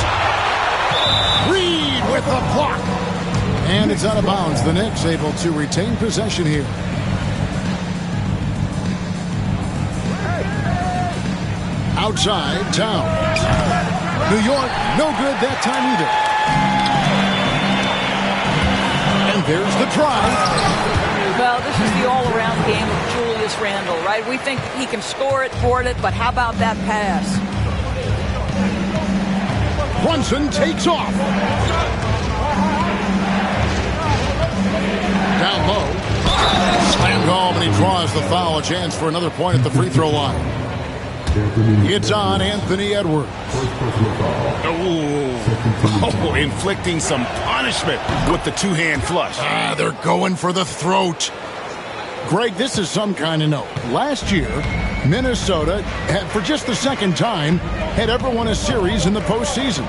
Reed with the block. And it's out of bounds. The Knicks able to retain possession here. Outside, Towns. New York, no good that time either. And there's the try. Well, this is the all-around game of Julius Randle, right? We think he can score it, board it, but how about that pass? Brunson takes off. Down low. Slammed home, and he draws the foul. A chance for another point at the free throw line. It's on Anthony Edwards. Oh, inflicting some punishment with the two-hand flush. They're going for the throat. Greg, this is some kind of note. Last year, Minnesota, for just the second time, had ever won a series in the postseason.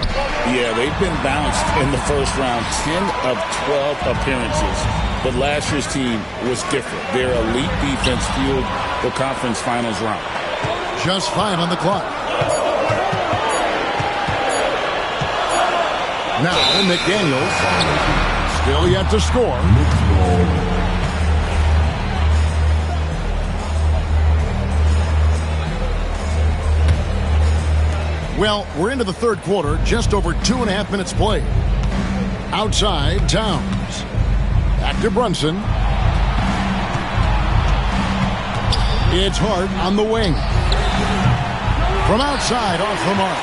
Yeah, they've been bounced in the first round, 10 of 12 appearances. But last year's team was different. Their elite defense fueled the conference finals round. Just 5 on the clock. Now, McDaniels still yet to score. Well, we're into the third quarter, just over 2.5 minutes played. Outside, Towns. Back to Brunson. It's Hart on the wing. From outside, off the mark.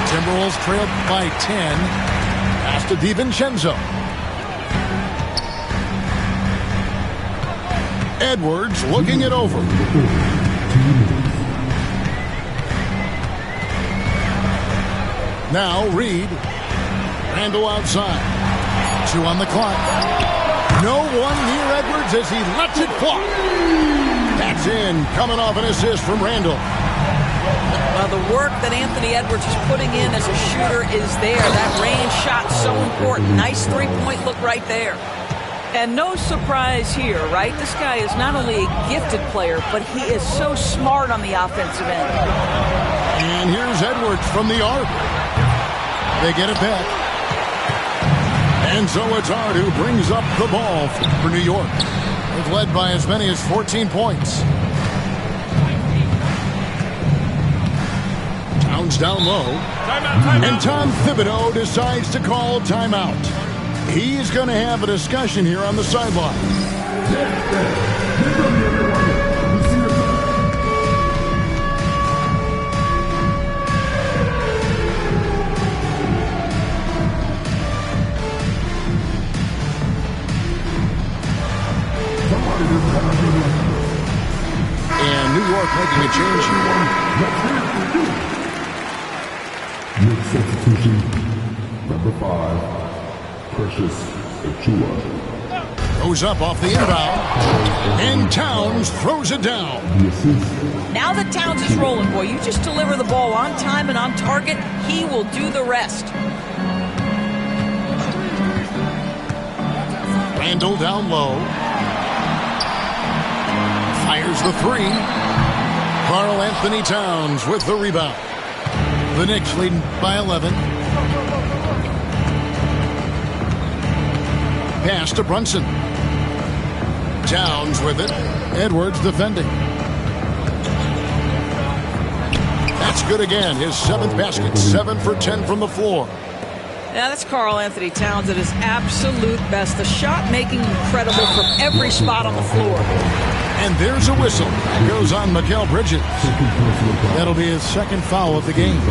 Timberwolves trailed by 10. Pass to DiVincenzo. Edwards looking it over. Now Reed. Randall outside. 2 on the clock. No one near Edwards as he lets it fly. That's in, coming off an assist from Randall. Well, the work that Anthony Edwards is putting in as a shooter is there. That range shot so important. Nice three-point look right there. And no surprise here, right? This guy is not only a gifted player, but he is so smart on the offensive end. And here's Edwards from the arc. They get it back. And so it's Hart who brings up the ball for New York. They've led by as many as 14 points. Towns down low. And Tom Thibodeau decides to call timeout. He's going to have a discussion here on the sideline. And New York making a change here. Next substitution, number 5, Precious Achua. Goes up off the inbound. And Towns throws it down. Now that Towns is rolling, boy, you just deliver the ball on time and on target, he will do the rest. Randall down low. Fires the three. Karl Anthony Towns with the rebound. The Knicks leading by 11. Pass to Brunson. Towns with it. Edwards defending. That's good again. His 7th basket. 7 for 10 from the floor. Now that's Karl Anthony Towns at his absolute best. The shot making incredible from every spot on the floor. And there's a whistle. It goes on Mikal Bridges. That'll be his 2nd foul of the game.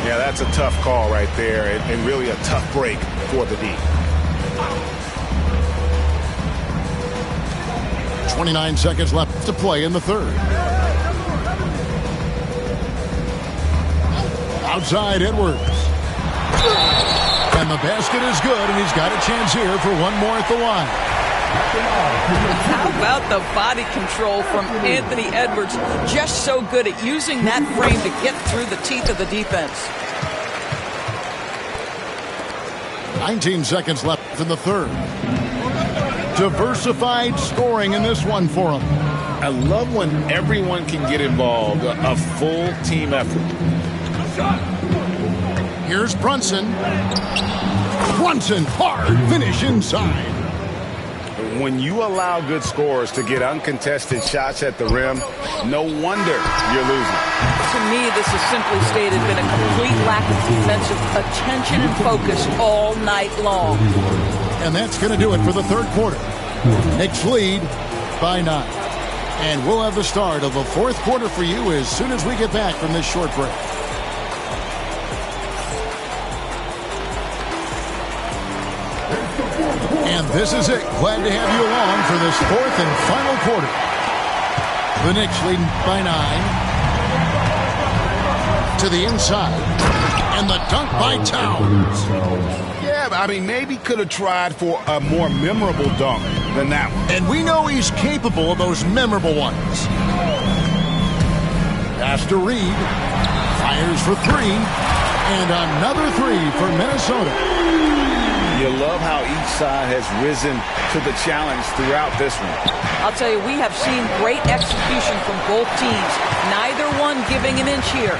Yeah, that's a tough call right there, and really a tough break for the D. 29 seconds left to play in the 3rd. Outside Edwards. And the basket is good, and he's got a chance here for one more at the line. How about the body control from Anthony Edwards? Just so good at using that frame to get through the teeth of the defense. 19 seconds left in the 3rd. Diversified scoring in this one for him. I love when everyone can get involved, a full team effort. Here's Brunson. Brunson, hard finish inside. When you allow good scorers to get uncontested shots at the rim, no wonder you're losing. To me, this has simply stated been a complete lack of defensive attention and focus all night long. And that's going to do it for the 3rd quarter. Knicks lead by 9. And we'll have the start of the 4th quarter for you as soon as we get back from this short break. And this is it. Glad to have you along for this 4th and final quarter. The Knicks leading by 9. To the inside. And the dunk by Towns. Yeah, I mean, maybe could have tried for a more memorable dunk than that one. And we know he's capable of those memorable ones. Pass to Reed. Fires for 3. And another 3 for Minnesota. You love how each side has risen to the challenge throughout this one. I'll tell you, we have seen great execution from both teams. Neither one giving an inch here.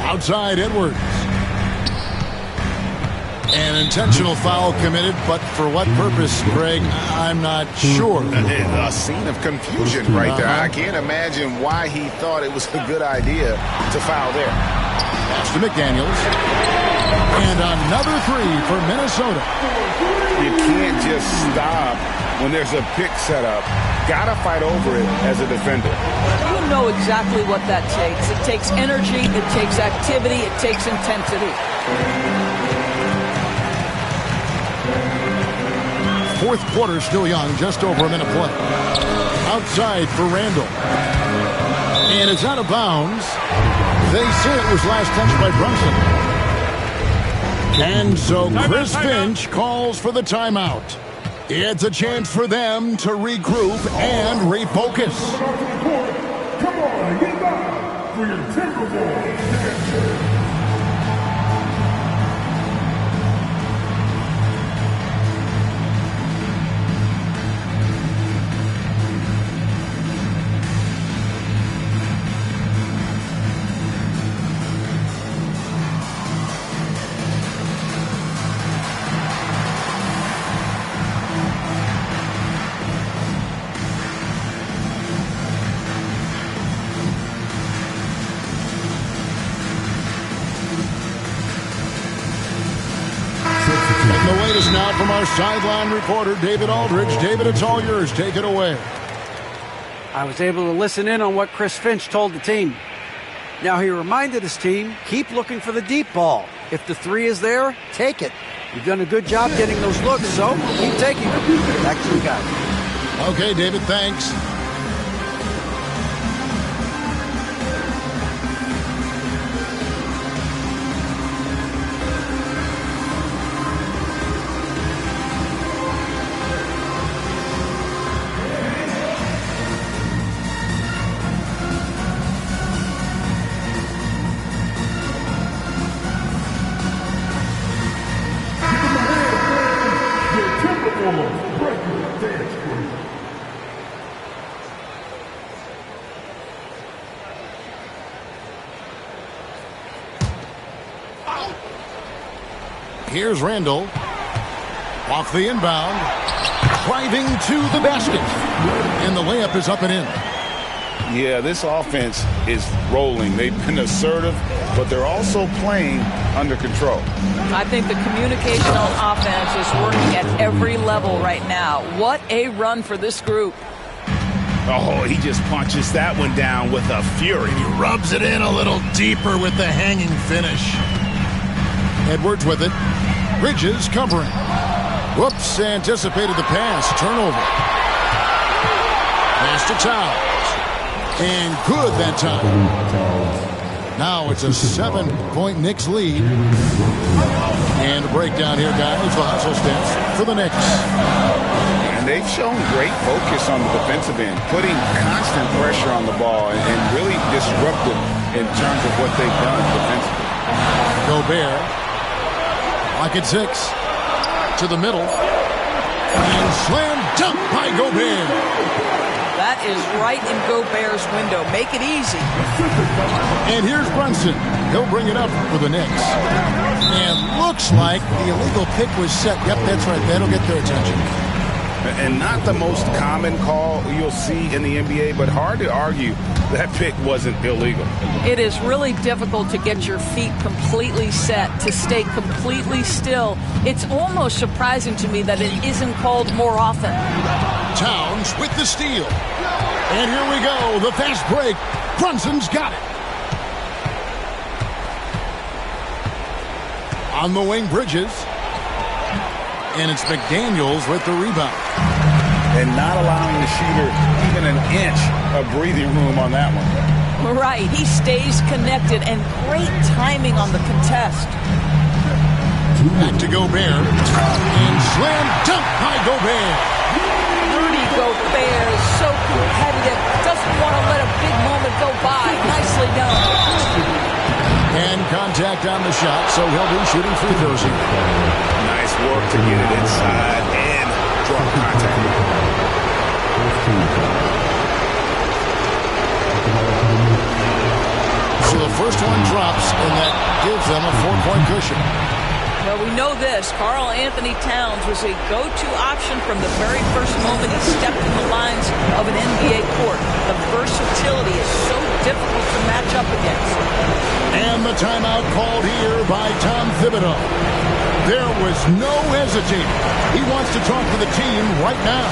Outside Edwards. An intentional foul committed, but for what purpose, Greg, I'm not sure. A scene of confusion right there. I can't imagine why he thought it was a good idea to foul there. Pass to McDaniels. And another 3 for Minnesota. You can't just stop when there's a pick set up. Gotta fight over it as a defender. You know exactly what that takes. It takes energy, it takes activity, it takes intensity. 4th quarter still young, just over a minute play. Outside for Randall. And it's out of bounds. They say it was last touched by Brunson. And so Chris Finch calls for the timeout. It's a chance for them to regroup and refocus. Come on, get back for your Timberwolves. The latest now from our sideline reporter, David Aldridge. David, it's all yours. Take it away. I was able to listen in on what Chris Finch told the team. Now, he reminded his team, keep looking for the deep ball. If the three is there, take it. You've done a good job getting those looks, so keep taking them. Back to you guys. Okay, David, thanks. Here's Randall. Off the inbound. Driving to the basket. And the layup is up and in. Yeah, this offense is rolling. They've been assertive, but they're also playing under control. I think the communication on offense is working at every level right now. What a run for this group. Oh, he just punches that one down with a fury. He rubs it in a little deeper with the hanging finish. Edwards with it. Bridges covering. Whoops, anticipated the pass. Turnover. Pass to Towns. And good that time. Now it's a 7-point Knicks lead. And a breakdown here, guys. The hustle stats for the Knicks. And they've shown great focus on the defensive end, putting constant pressure on the ball and really disruptive in terms of what they've done defensively. Gobert. Pocket 6 to the middle. And slam dunk by Gobert. That is right in Gobert's window. Make it easy. And here's Brunson. He'll bring it up for the Knicks. And looks like the illegal pick was set. Yep, that's right. That'll get their attention. And not the most common call you'll see in the NBA, but hard to argue that pick wasn't illegal. It is really difficult to get your feet completely set, to stay completely still. It's almost surprising to me that it isn't called more often. Towns with the steal. And here we go. The fast break. Brunson's got it. On the wing, Bridges. And it's McDaniels with the rebound. And not allowing the shooter even an inch of breathing room on that one. Right. He stays connected, and great timing on the contest. Back to Gobert. And slam dunk by Gobert. Rudy Gobert is so competitive. Doesn't want to let a big moment go by. Nicely done. And contact on the shot, so he'll be shooting free throws here. Nice work to get it inside and draw contact. So the first one drops, and that gives them a 4-point cushion. Well, we know this. Karl Anthony Towns was a go-to option from the very first moment he stepped in the lines of an NBA court. The versatility is so difficult to match up against. And the timeout called here by Tom Thibodeau. There was no hesitating. He wants to talk to the team right now.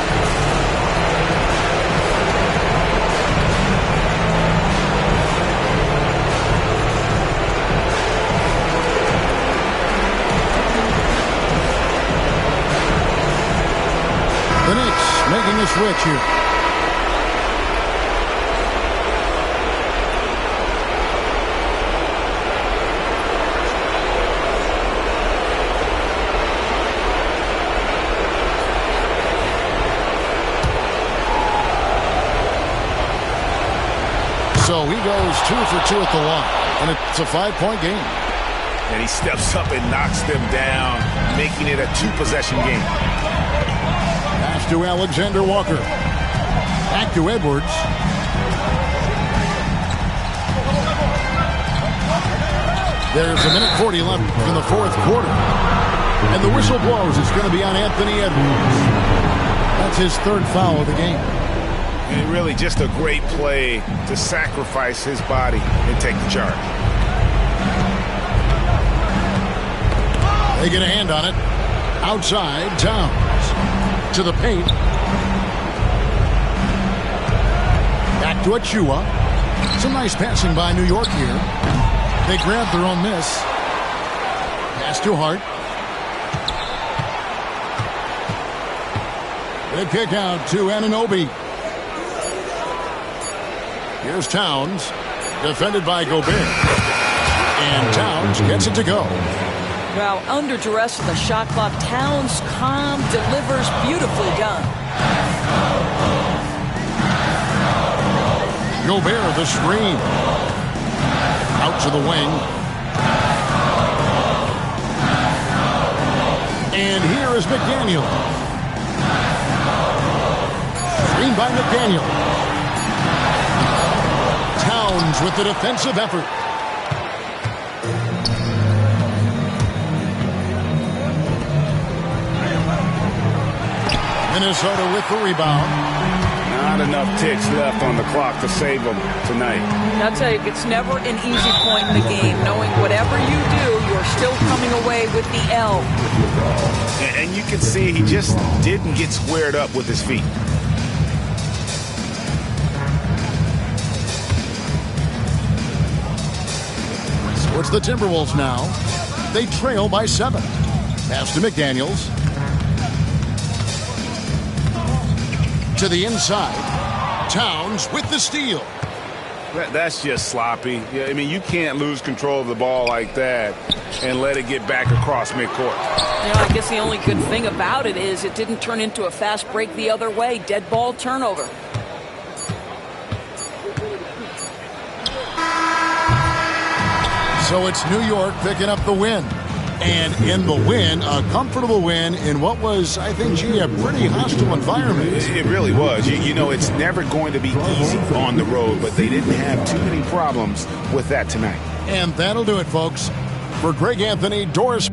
The Knicks making a switch here. So he goes 2 for 2 at the line, and it's a 5-point game. And he steps up and knocks them down, making it a 2-possession game. Pass to Alexander Walker. Back to Edwards. There's a minute 40 left in the fourth quarter. And the whistle blows. It's going to be on Anthony Edwards. That's his third foul of the game. And really just a great play to sacrifice his body and take the charge. They get a hand on it. Outside, Towns. To the paint. Back to Achua. Some nice passing by New York here. They grab their own miss. Pass to Hart. They kick out to Anunoby. Here's Towns. Defended by Gobert. And Towns gets it to go. Well, under duress of the shot clock, Towns calm, delivers, beautifully done. Gobert, the screen. Out to the wing. And here is McDaniel. Screen by McDaniel. Towns with the defensive effort. Minnesota with the rebound. Not enough ticks left on the clock to save them tonight. I'll tell you, it's never an easy point in the game, knowing whatever you do, you're still coming away with the L. And you can see he just didn't get squared up with his feet. So it's the Timberwolves now. They trail by 7. Pass to McDaniels. To the inside. Towns with the steal. That's just sloppy. I mean, you can't lose control of the ball like that and let it get back across midcourt. You know, I guess the only good thing about it is it didn't turn into a fast break the other way. Dead ball turnover. So it's New York picking up the win. And in the win, a comfortable win in what was, I think, a pretty hostile environment. It really was. You know, it's never going to be easy on the road, but they didn't have too many problems with that tonight. And that'll do it, folks. For Greg Anthony, Doris